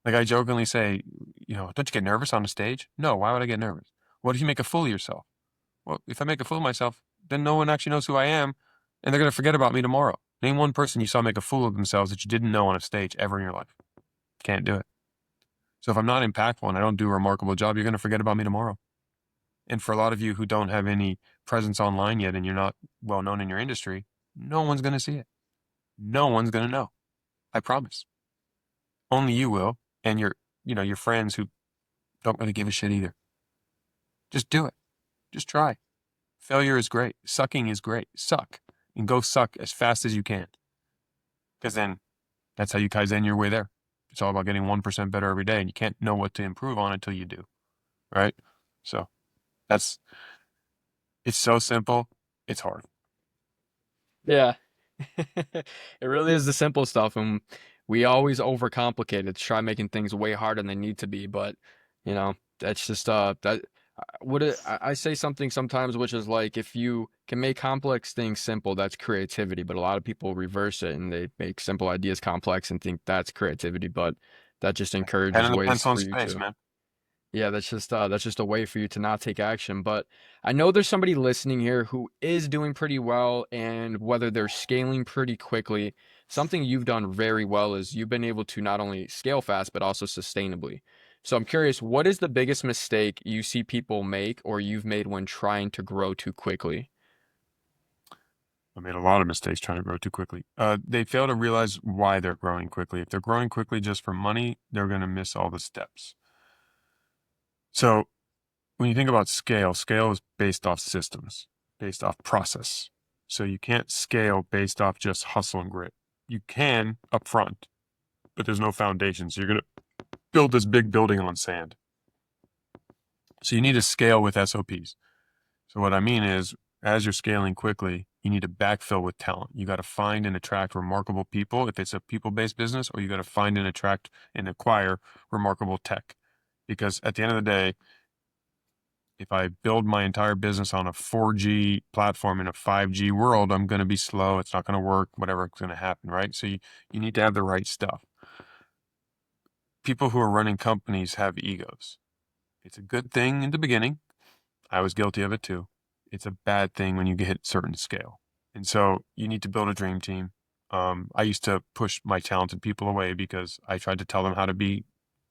Like I jokingly say, don't you get nervous on the stage? No. Why would I get nervous? What if you make a fool of yourself? Well, if I make a fool of myself, then no one actually knows who I am, and they're going to forget about me tomorrow. Name one person you saw make a fool of themselves that you didn't know on a stage ever in your life. Can't do it. So if I'm not impactful and I don't do a remarkable job, you're going to forget about me tomorrow. And for a lot of you who don't have any presence online yet and you're not well known in your industry, no one's going to see it. No one's going to know. I promise. Only you will, and your friends who don't really give a shit either. Just do it. Just try. Failure is great. Sucking is great. Suck and go suck as fast as you can. Because then that's how you Kaizen your way there. It's all about getting 1% better every day. And you can't know what to improve on until you do. Right. So it's so simple. It's hard. Yeah. It really is the simple stuff, and we always overcomplicate it to try making things way harder than they need to be. But that's just that I say something sometimes, which is like if you can make complex things simple, that's creativity. But a lot of people reverse it and they make simple ideas complex and think that's creativity. But that just Pen encourages and the ways pencil in for you space, to. man. Yeah, that's just a way for you to not take action. But I know there's somebody listening here who is doing pretty well, and whether they're scaling pretty quickly, something you've done very well is you've been able to not only scale fast, but also sustainably. So I'm curious, what is the biggest mistake you see people make or you've made when trying to grow too quickly? I made a lot of mistakes trying to grow too quickly. They fail to realize why they're growing quickly. If they're growing quickly just for money, they're going to miss all the steps. So when you think about scale, scale is based off systems, based off process. So you can't scale based off just hustle and grit. You can upfront, but there's no foundation. So you're going to build this big building on sand. So you need to scale with SOPs. So what I mean is, as you're scaling quickly, you need to backfill with talent. You got to find and attract remarkable people if it's a people-based business, or you got to find and attract and acquire remarkable tech. Because at the end of the day, if I build my entire business on a 4G platform in a 5G world, I'm going to be slow. It's not going to work, whatever's going to happen, right? So you need to have the right stuff. People who are running companies have egos. It's a good thing in the beginning. I was guilty of it too. It's a bad thing when you hit certain scale. And so you need to build a dream team. I used to push my talented people away because I tried to tell them how to be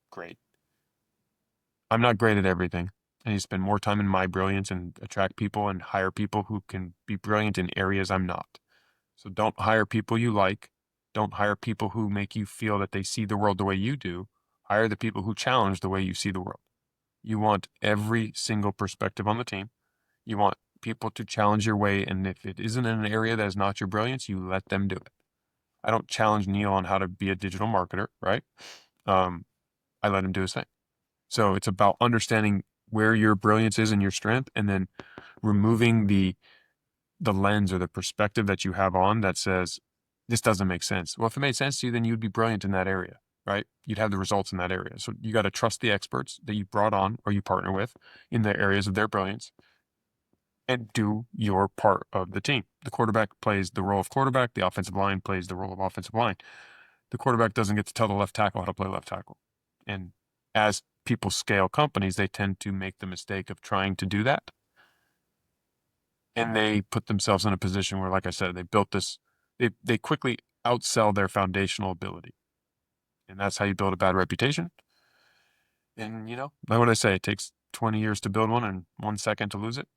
great. I'm not great at everything. I need to spend more time in my brilliance and attract people and hire people who can be brilliant in areas I'm not. So don't hire people you like. Don't hire people who make you feel that they see the world the way you do. Hire the people who challenge the way you see the world. You want every single perspective on the team. You want people to challenge your way. And if it isn't in an area that is not your brilliance, you let them do it. I don't challenge Neil on how to be a digital marketer, right? I let him do his thing. So it's about understanding where your brilliance is and your strength, and then removing the lens or the perspective that you have on that says, this doesn't make sense. Well, if it made sense to you, then you'd be brilliant in that area, right? You'd have the results in that area. So you got to trust the experts that you brought on or you partner with in the areas of their brilliance and do your part of the team. The quarterback plays the role of quarterback. The offensive line plays the role of offensive line. The quarterback doesn't get to tell the left tackle how to play left tackle. And as people scale companies, they tend to make the mistake of trying to do that. And they put themselves in a position where, like I said, they built this, they quickly outsell their foundational ability. And that's how you build a bad reputation. And, like what I say, it takes 20 years to build one and 1 second to lose it.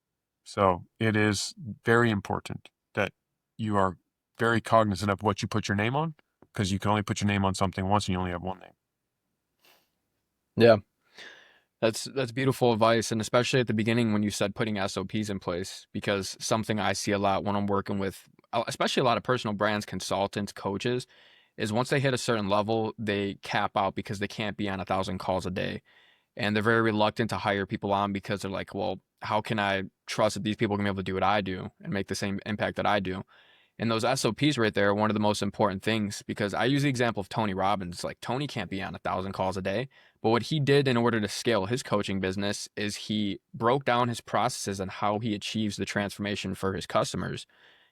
So it is very important that you are very cognizant of what you put your name on, because you can only put your name on something once and you only have one name. Yeah. That's beautiful advice, and especially at the beginning when you said putting SOPs in place, because something I see a lot when I'm working with, especially a lot of personal brands, consultants, coaches, is once they hit a certain level, they cap out because they can't be on 1,000 calls a day, and they're very reluctant to hire people on because they're like, well, how can I trust that these people are gonna be able to do what I do and make the same impact that I do? And those SOPs right there are one of the most important things, because I use the example of Tony Robbins. Like, Tony can't be on 1,000 calls a day, but what he did in order to scale his coaching business is he broke down his processes and how he achieves the transformation for his customers.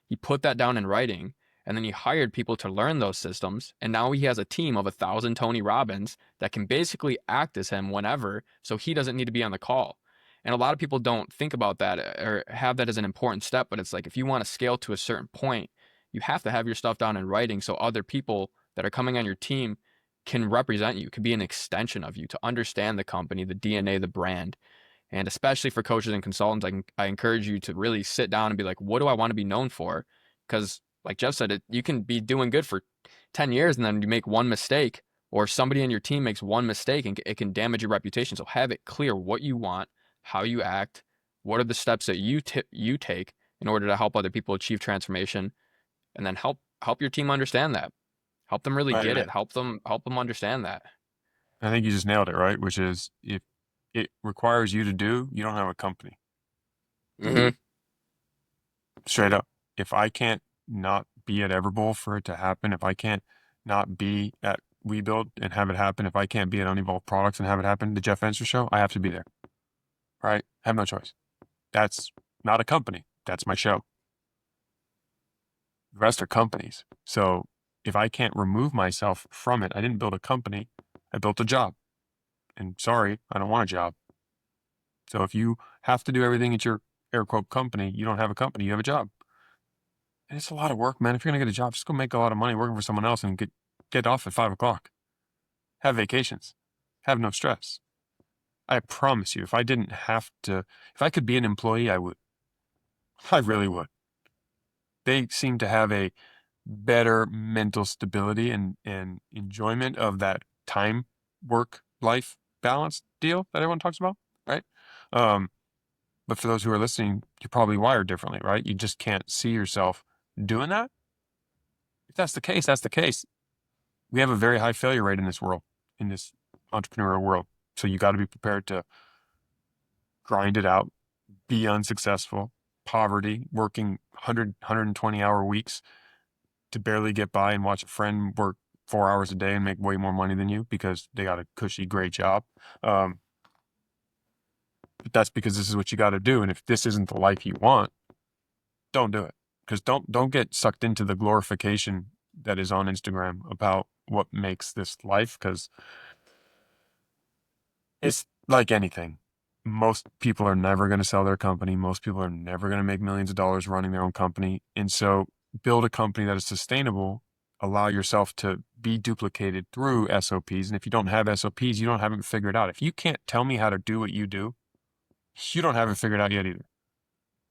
He put that down in writing, and then he hired people to learn those systems. And now he has a team of 1,000 Tony Robbins that can basically act as him whenever, so he doesn't need to be on the call. And a lot of people don't think about that or have that as an important step, but it's like, if you want to scale to a certain point, you have to have your stuff down in writing so other people that are coming on your team can represent you, can be an extension of you, to understand the company, the DNA, the brand. And especially for coaches and consultants, I encourage you to really sit down and be like, what do I want to be known for? Because, like Jeff said, you can be doing good for 10 years and then you make one mistake, or somebody in your team makes one mistake, and it can damage your reputation. So have it clear what you want, how you act, what are the steps that you take in order to help other people achieve transformation, and then help your team understand that. Help them really get Right. it. Help them understand that. I think you just nailed it, right? Which is, if it requires you to do, you don't have a company. Mm-hmm. Straight up. If I can't not be at Everbowl for it to happen, if I can't not be at WeBuild and have it happen, if I can't be at Unevolved Products and have it happen, the Jeff Fenster show, I have to be there. Right? I have no choice. That's not a company. That's my show. The rest are companies. So if I can't remove myself from it, I didn't build a company. I built a job. And sorry, I don't want a job. So if you have to do everything at your air quote company, you don't have a company, you have a job. And it's a lot of work, man. If you're going to get a job, just go make a lot of money working for someone else and get off at 5 o'clock. Have vacations. Have no stress. I promise you, if I didn't have to, if I could be an employee, I would. I really would. They seem to have a better mental stability and enjoyment of that time, work, life balance deal that everyone talks about, right? But for those who are listening, you're probably wired differently, right? You just can't see yourself doing that. If that's the case, that's the case. We have a very high failure rate in this world, in this entrepreneurial world. So you got to be prepared to grind it out, be unsuccessful, poverty, working 120-hour weeks to barely get by, and watch a friend work 4 hours a day and make way more money than you because they got a cushy, great job. But that's because this is what you got to do. And if this isn't the life you want, don't do it. Because don't get sucked into the glorification that is on Instagram about what makes this life, because it's like anything. Most people are never going to sell their company. Most people are never going to make millions of dollars running their own company. And so build a company that is sustainable allow yourself to be duplicated through SOPs. And if you don't have SOPs, you don't have it figured out. If you can't tell me how to do what you do, you don't have it figured out yet either.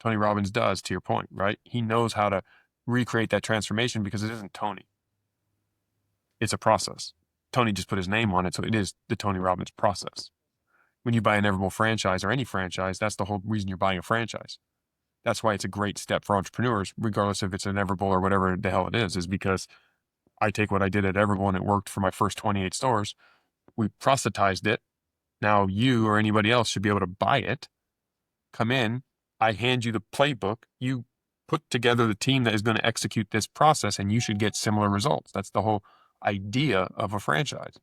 Tony Robbins does, to your point, right? He knows how to recreate that transformation because it isn't Tony. It's a process. Tony just put his name on it, so it is the Tony Robbins process. When you buy an Everbowl franchise or any franchise, that's the whole reason you're buying a franchise. That's why it's a great step for entrepreneurs, regardless if it's an Everbowl or whatever the hell it is because I take what I did at Everbowl and it worked for my first 28 stores. We proselytized it. Now you or anybody else should be able to buy it, come in, I hand you the playbook, you put together the team that is going to execute this process, and you should get similar results. That's the whole idea of a franchise.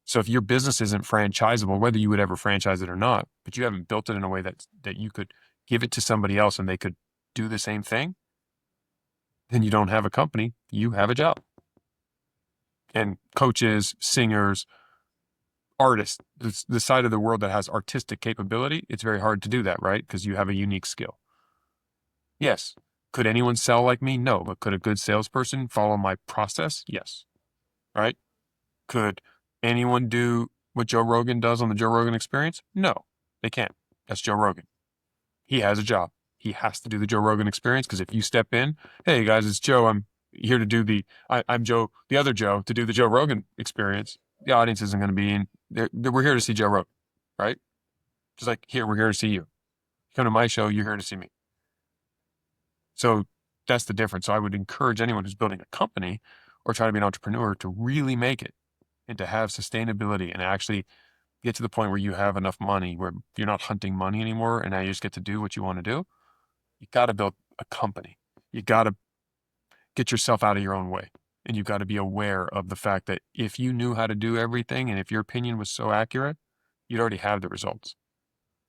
So if your business isn't franchisable, whether you would ever franchise it or not, but you haven't built it in a way that you could give it to somebody else and they could do the same thing, then you don't have a company, you have a job. And coaches, singers, artists, the side of the world that has artistic capability, it's very hard to do that, right? Because you have a unique skill. Yes. Could anyone sell like me? No. But could a good salesperson follow my process? Yes. Right? Could anyone do what Joe Rogan does on the Joe Rogan Experience? No, they can't. That's Joe Rogan. He has a job. He has to do the Joe Rogan Experience because if you step in, hey guys, it's Joe. I'm here to do I'm Joe, the other Joe, to do the Joe Rogan Experience. The audience isn't going to be in. We're here to see Joe Rogan, right? Just like here, we're here to see you. You come to my show, you're here to see me. So that's the difference. So I would encourage anyone who's building a company or trying to be an entrepreneur to really make it and to have sustainability and actually get to the point where you have enough money where you're not hunting money anymore and now you just get to do what you want to do. You got to build a company. You got to get yourself out of your own way. And you've got to be aware of the fact that if you knew how to do everything and if your opinion was so accurate, you'd already have the results.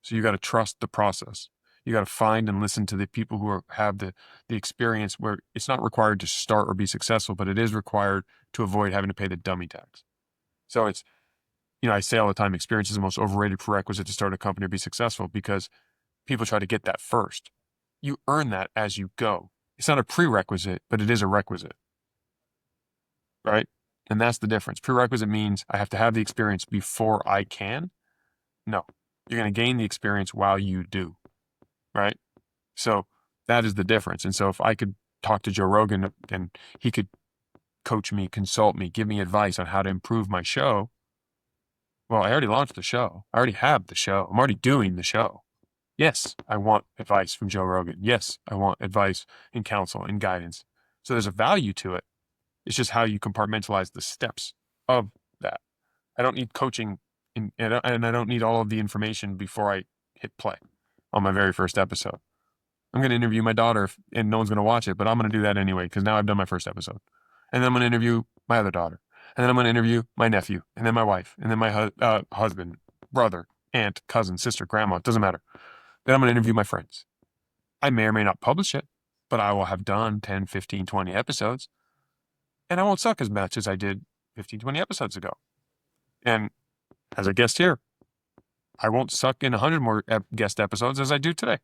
So you got to trust the process. You got to find and listen to the people who have the experience where it's not required to start or be successful, but it is required to avoid having to pay the dummy tax. So it's, I say all the time, experience is the most overrated prerequisite to start a company or be successful because people try to get that first. You earn that as you go. It's not a prerequisite, but it is a requisite. Right? And that's the difference. Prerequisite means I have to have the experience before I can. No, you're going to gain the experience while you do. Right? So that is the difference. And so if I could talk to Joe Rogan and he could coach me, consult me, give me advice on how to improve my show. Well, I already launched the show. I already have the show. I'm already doing the show. Yes, I want advice from Joe Rogan. Yes, I want advice and counsel and guidance. So there's a value to it. It's just how you compartmentalize the steps of that. I don't need coaching and I don't need all of the information before I hit play on my very first episode. I'm going to interview my daughter and no one's going to watch it, but I'm going to do that anyway because now I've done my first episode. And then I'm going to interview my other daughter. And then I'm going to interview my nephew and then my wife and then my husband, brother, aunt, cousin, sister, grandma. It doesn't matter. Then I'm going to interview my friends. I may or may not publish it, but I will have done 10, 15, 20 episodes. And I won't suck as much as I did 15, 20 episodes ago. And as a guest here, I won't suck in 100 more guest episodes as I do today.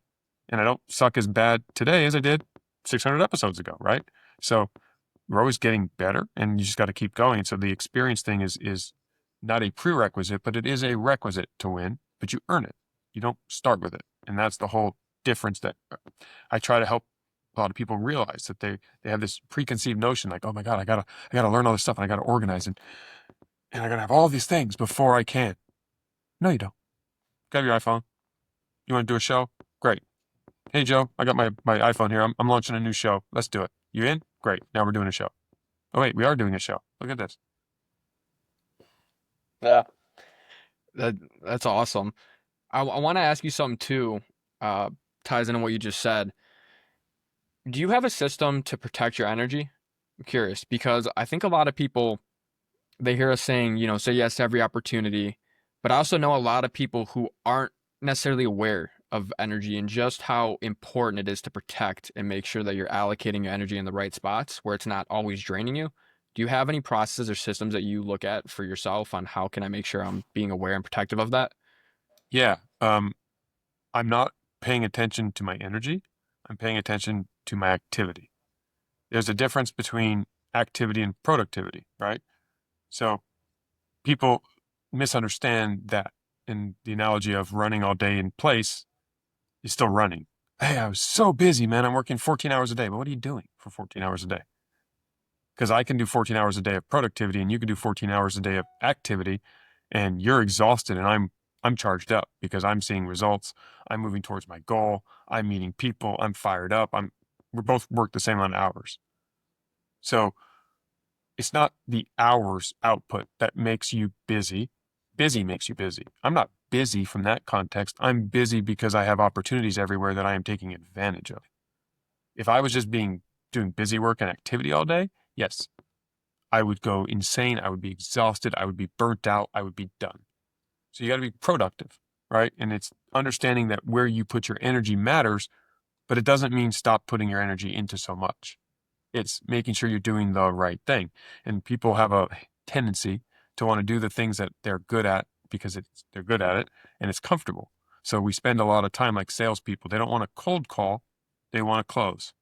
And I don't suck as bad today as I did 600 episodes ago, right? So we're always getting better and you just got to keep going. So the experience thing is not a prerequisite, but it is a requisite to win, but you earn it. You don't start with it. And that's the whole difference that I try to help a lot of people realize, that they have this preconceived notion like, oh my God, I gotta learn all this stuff and I gotta organize and I gotta have all these things before I can. No, you don't. Grab your iPhone. You want to do a show? Great. Hey Joe, I got my iPhone here. I'm launching a new show. Let's do it. You in? Great. Now we're doing a show. Oh wait, we are doing a show. Look at this. Yeah. That's awesome. I want to ask you something too, ties into what you just said. Do you have a system to protect your energy? I'm curious because I think a lot of people, they hear us saying, say yes to every opportunity, but I also know a lot of people who aren't necessarily aware of energy and just how important it is to protect and make sure that you're allocating your energy in the right spots where it's not always draining you. Do you have any processes or systems that you look at for yourself on how can I make sure I'm being aware and protective of that? Yeah. I'm not paying attention to my energy. I'm paying attention to my activity. There's a difference between activity and productivity, right? So people misunderstand that, in the analogy of running all day in place is still running. Hey, I was so busy, man. I'm working 14 hours a day. But what are you doing for 14 hours a day? Because I can do 14 hours a day of productivity and you can do 14 hours a day of activity, and you're exhausted and I'm charged up because I'm seeing results. I'm moving towards my goal. I'm meeting people. I'm fired up. We're both work the same amount of hours. So it's not the hours output that makes you busy. Busy makes you busy. I'm not busy from that context. I'm busy because I have opportunities everywhere that I am taking advantage of. If I was just doing busy work and activity all day, yes, I would go insane. I would be exhausted. I would be burnt out. I would be done. So you got to be productive, right? And it's understanding that where you put your energy matters, but it doesn't mean stop putting your energy into so much. It's making sure you're doing the right thing. And people have a tendency to want to do the things that they're good at because they're good at it and it's comfortable. So we spend a lot of time like salespeople. They don't want to cold call. They want to close.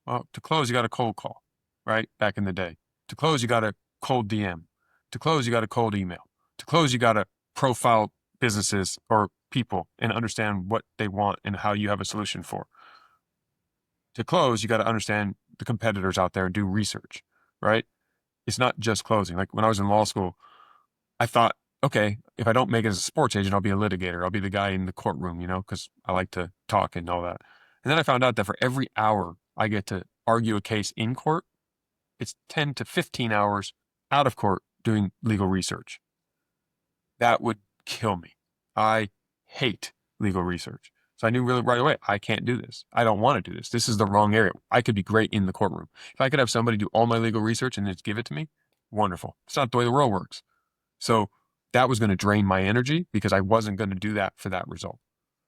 Well, to close, you got to cold call, right? Back in the day. To close, you got to cold DM. To close, you got to cold email. To close, you got to profile businesses or people and understand what they want and how you have a solution for. To close, you got to understand the competitors out there and do research, right? It's not just closing. Like when I was in law school, I thought, okay, if I don't make it as a sports agent, I'll be a litigator. I'll be the guy in the courtroom, because I like to talk and all that. And then I found out that for every hour I get to argue a case in court, it's 10 to 15 hours out of court doing legal research. That would kill me. I hate legal research. So I knew really right away, I can't do this. I don't want to do this. This is the wrong area. I could be great in the courtroom. If I could have somebody do all my legal research and just give it to me, wonderful. It's not the way the world works. So that was going to drain my energy because I wasn't going to do that for that result.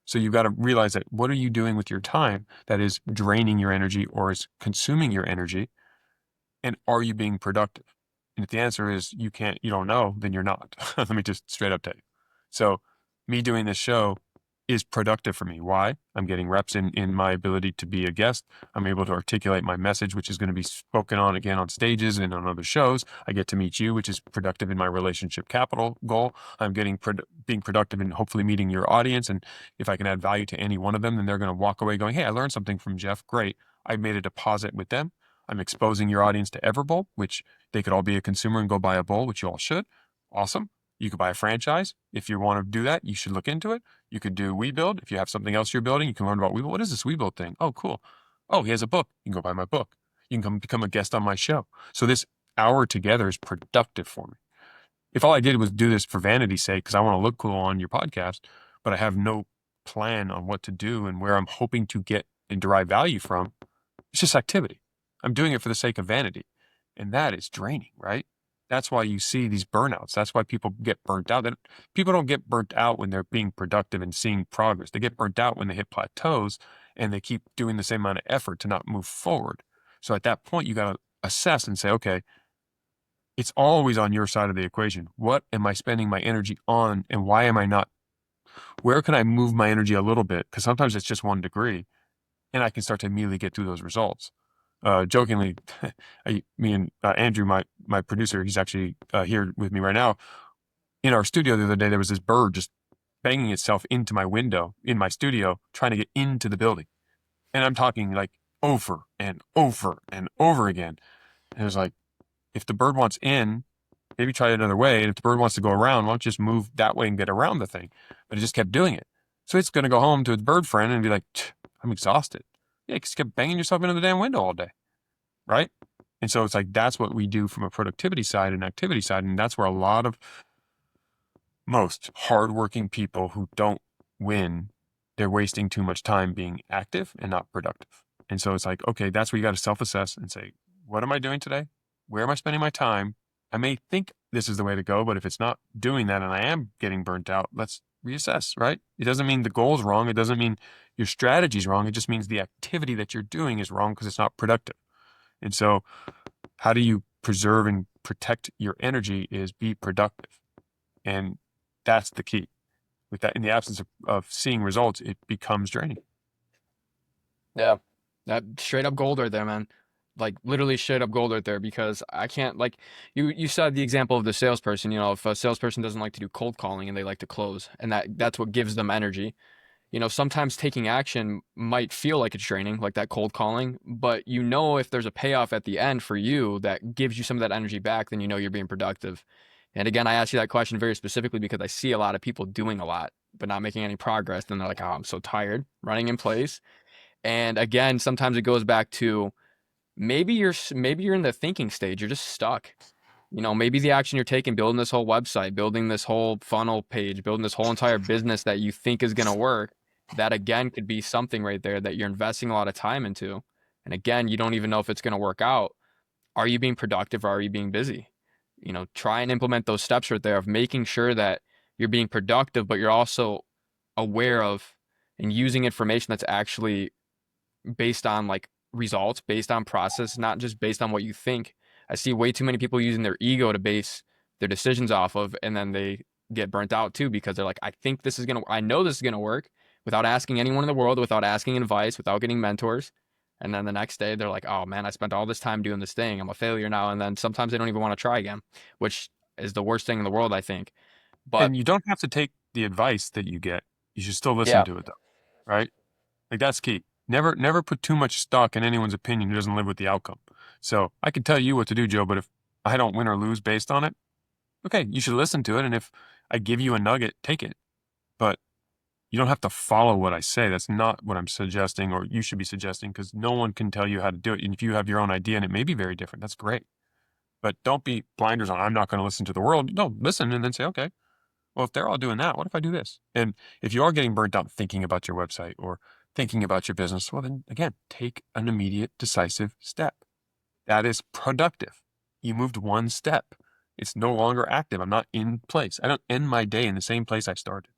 So you've got to realize that what are you doing with your time that is draining your energy or is consuming your energy? And are you being productive? And if the answer is you don't know, then you're not. Let me just straight up tell you. So me doing this show is productive for me. Why? I'm getting reps in my ability to be a guest. I'm able to articulate my message, which is going to be spoken on again on stages and on other shows. I get to meet you, which is productive in my relationship capital goal. I'm being productive in hopefully meeting your audience. And if I can add value to any one of them, then they're going to walk away going, hey, I learned something from Jeff. Great. I made a deposit with them. I'm exposing your audience to Everbowl, which they could all be a consumer and go buy a bowl, which you all should. Awesome. You could buy a franchise. If you want to do that, you should look into it. You could do WeBuild. If you have something else you're building, you can learn about WeBuild. What is this WeBuild thing? Oh, cool. Oh, he has a book. You can go buy my book. You can come become a guest on my show. So this hour together is productive for me. If all I did was do this for vanity's sake, because I want to look cool on your podcast, but I have no plan on what to do and where I'm hoping to get and derive value from, it's just activity. I'm doing it for the sake of vanity. And that is draining, right? That's why you see these burnouts. That's why people get burnt out. People don't get burnt out when they're being productive and seeing progress. They get burnt out when they hit plateaus and they keep doing the same amount of effort to not move forward. So at that point, you got to assess and say, okay, it's always on your side of the equation. What am I spending my energy on and why am I not? Where can I move my energy a little bit? Because sometimes it's just 1 degree and I can start to immediately get through those results. Jokingly, me and Andrew, my producer, he's actually here with me right now. In our studio the other day, there was this bird just banging itself into my window in my studio, trying to get into the building. And I'm talking like over and over and over again. And it was like, if the bird wants in, maybe try it another way. And if the bird wants to go around, why don't you just move that way and get around the thing? But it just kept doing it. So it's going to go home to its bird friend and be like, I'm exhausted. Yeah, because you kept banging yourself into the damn window all day. Right? And so it's like, that's what we do from a productivity side and activity side. And that's where a lot of most hardworking people who don't win, they're wasting too much time being active and not productive. And so it's like, okay, that's where you got to self-assess and say, what am I doing today? Where am I spending my time? I may think this is the way to go, but if it's not doing that and I am getting burnt out, let's reassess, right? It doesn't mean the goal's wrong. It doesn't mean your strategy's wrong. It just means the activity that you're doing is wrong because it's not productive. And so how do you preserve and protect your energy is be productive. And that's the key. With that, in the absence of seeing results, it becomes draining. Yeah. That straight up gold right there, man. like literally straight up gold right there, because I can't, like, you said the example of the salesperson. If a salesperson doesn't like to do cold calling and they like to close, and that's what gives them energy. Sometimes taking action might feel like it's draining, like that cold calling, but if there's a payoff at the end for you that gives you some of that energy back, then you're being productive. And again, I asked you that question very specifically because I see a lot of people doing a lot but not making any progress. Then they're like, "Oh, I'm so tired," running in place. And again, sometimes it goes back to maybe you're in the thinking stage. You're just stuck. Maybe the action you're taking, building this whole website, building this whole funnel page, building this whole entire business that you think is going to work, that again could be something right there that you're investing a lot of time into. And again, you don't even know if it's going to work out. Are you being productive or are you being busy? Try and implement those steps right there of making sure that you're being productive, but you're also aware of and using information that's actually based on like results, based on process, not just based on what you think. I see way too many people using their ego to base their decisions off of, and then they get burnt out too because they're like, I know this is gonna work without asking anyone in the world, without asking advice, without getting mentors. And then the next day they're like, oh man, I spent all this time doing this thing. I'm a failure now. And then sometimes they don't even want to try again, which is the worst thing in the world, I think. But And you don't have to take the advice that you get. You should still listen yeah, to it though, right? Like that's key. Never put too much stock in anyone's opinion who doesn't live with the outcome. So I can tell you what to do, Joe, but if I don't win or lose based on it, okay, you should listen to it. And if I give you a nugget, take it. But you don't have to follow what I say. That's not what I'm suggesting, or you should be suggesting, because no one can tell you how to do it. And if you have your own idea and it may be very different, that's great. But don't be blinders on, I'm not going to listen to the world. No, listen and then say, okay, well, if they're all doing that, what if I do this? And if you are getting burnt out thinking about your website or thinking about your business, well, then again, take an immediate, decisive step. That is productive. You moved one step. It's no longer active. I'm not in place. I don't end my day in the same place I started.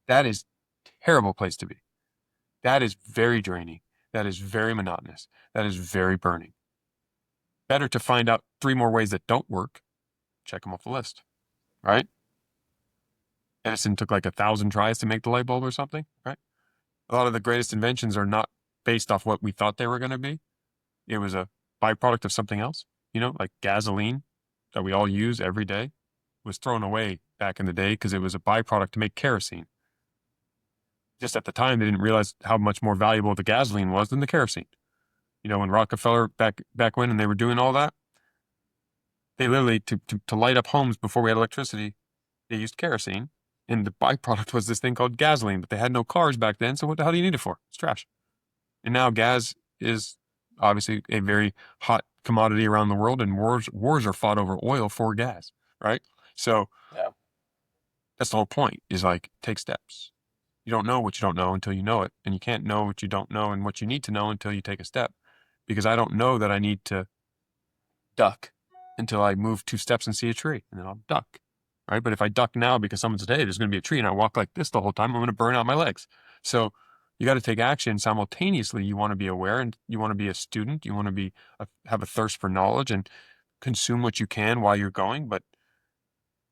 That is a terrible place to be. That is very draining. That is very monotonous. That is very burning. Better to find out 3 more ways that don't work. Check them off the list, right? Edison took like 1,000 tries to make the light bulb or something, right? A lot of the greatest inventions are not based off what we thought they were going to be. It was a byproduct of something else, like gasoline that we all use every day was thrown away back in the day because it was a byproduct to make kerosene. Just at the time, they didn't realize how much more valuable the gasoline was than the kerosene. When Rockefeller back when and they were doing all that, they literally, to light up homes before we had electricity, they used kerosene. And the byproduct was this thing called gasoline, but they had no cars back then. So what the hell do you need it for? It's trash. And now gas is obviously a very hot commodity around the world, and wars are fought over oil for gas, right? So yeah, that's the whole point, is like, take steps. You don't know what you don't know until you know it. And you can't know what you don't know and what you need to know until you take a step. Because I don't know that I need to duck until I move 2 steps and see a tree, and then I'll duck. Right? But if I duck now because someone said, hey, there's going to be a tree, and I walk like this the whole time, I'm going to burn out my legs. So you got to take action simultaneously. You want to be aware, and you want to be a student. You want to have a thirst for knowledge and consume what you can while you're going. But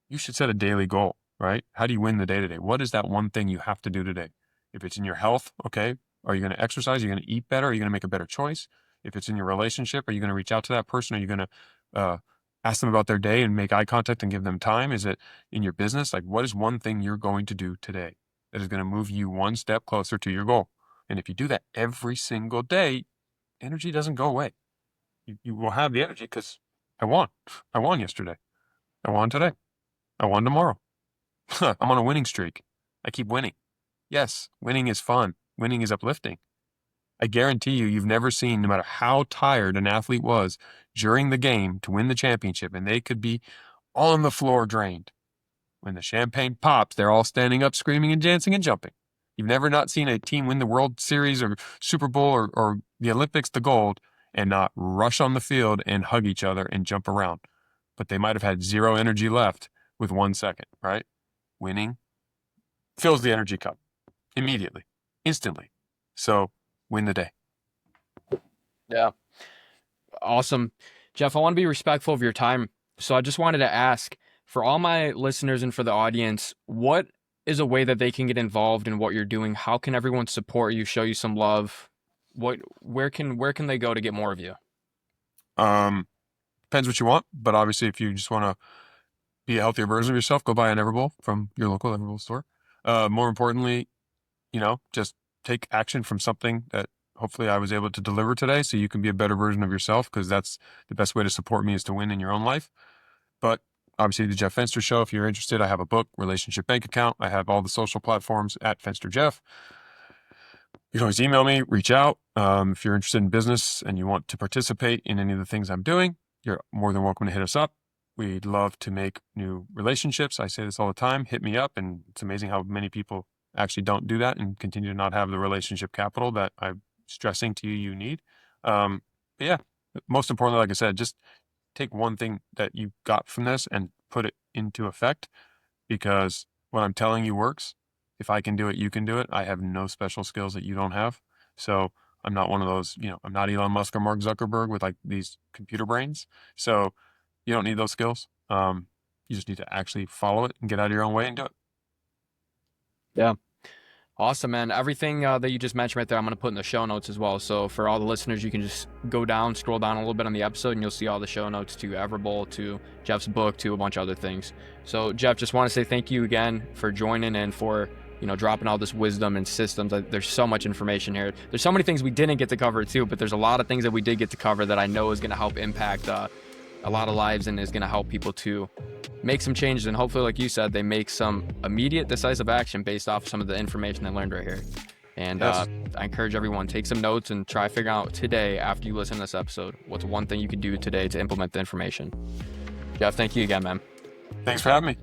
you should set a daily goal, right? How do you win the day today? What is that one thing you have to do today? If it's in your health, okay, are you going to exercise? Are you going to eat better? Are you going to make a better choice? If it's in your relationship, are you going to reach out to that person? Are you going to ask them about their day and make eye contact and give them time? Is it in your business? Like, what is one thing you're going to do today that is going to move you one step closer to your goal? And if you do that every single day, energy doesn't go away. You will have the energy because I won. I won yesterday. I won today. I won tomorrow. I'm on a winning streak. I keep winning. Yes, winning is fun. Winning is uplifting. I guarantee you've never seen, no matter how tired an athlete was during the game to win the championship, and they could be on the floor drained. When the champagne pops, they're all standing up, screaming and dancing and jumping. You've never not seen a team win the World Series or Super Bowl or the Olympics, the gold, and not rush on the field and hug each other and jump around. But they might have had 0 energy left with 1 second, right? Winning fills the energy cup immediately, instantly. So win the day. yeah, awesome, Jeff. I want to be respectful of your time, so I just wanted to ask for all my listeners and for the audience, what is a way that they can get involved in what you're doing? How can everyone support you, show you some love? Where can they go to get more of you? Depends what you want, but obviously if you just want to be a healthier version of yourself, go buy an Everbowl from your local Everbowl store. More importantly, just take action from something that hopefully I was able to deliver today so you can be a better version of yourself, because that's the best way to support me, is to win in your own life. But obviously the Jeff Fenster Show, if you're interested, I have a book, Relationship Bank Account. I have all the social platforms at Fenster Jeff. You can always email me, reach out. If you're interested in business and you want to participate in any of the things I'm doing, you're more than welcome to hit us up. We'd love to make new relationships. I say this all the time, hit me up. And it's amazing how many people actually don't do that and continue to not have the relationship capital that I'm stressing to you need. But yeah, most importantly, like I said, just take one thing that you got from this and put it into effect, because what I'm telling you works. If I can do it, you can do it. I have no special skills that you don't have. So I'm not one of those, I'm not Elon Musk or Mark Zuckerberg with like these computer brains. So you don't need those skills. You just need to actually follow it and get out of your own way and do it. Yeah. Awesome, man. Everything that you just mentioned right there, I'm going to put in the show notes as well. So for all the listeners, you can just scroll down a little bit on the episode, and you'll see all the show notes to Everbowl, to Jeff's book, to a bunch of other things. So Jeff, just want to say thank you again for joining and for dropping all this wisdom and systems. There's so much information here. There's so many things we didn't get to cover too, but there's a lot of things that we did get to cover that I know is going to help impact a lot of lives, and is going to help people to make some changes. And hopefully, like you said, they make some immediate decisive action based off some of the information they learned right here. And Yes. I encourage everyone, take some notes and try figuring out today, after you listen to this episode, what's one thing you could do today to implement the information. Jeff, thank you again, man. Thanks for having me.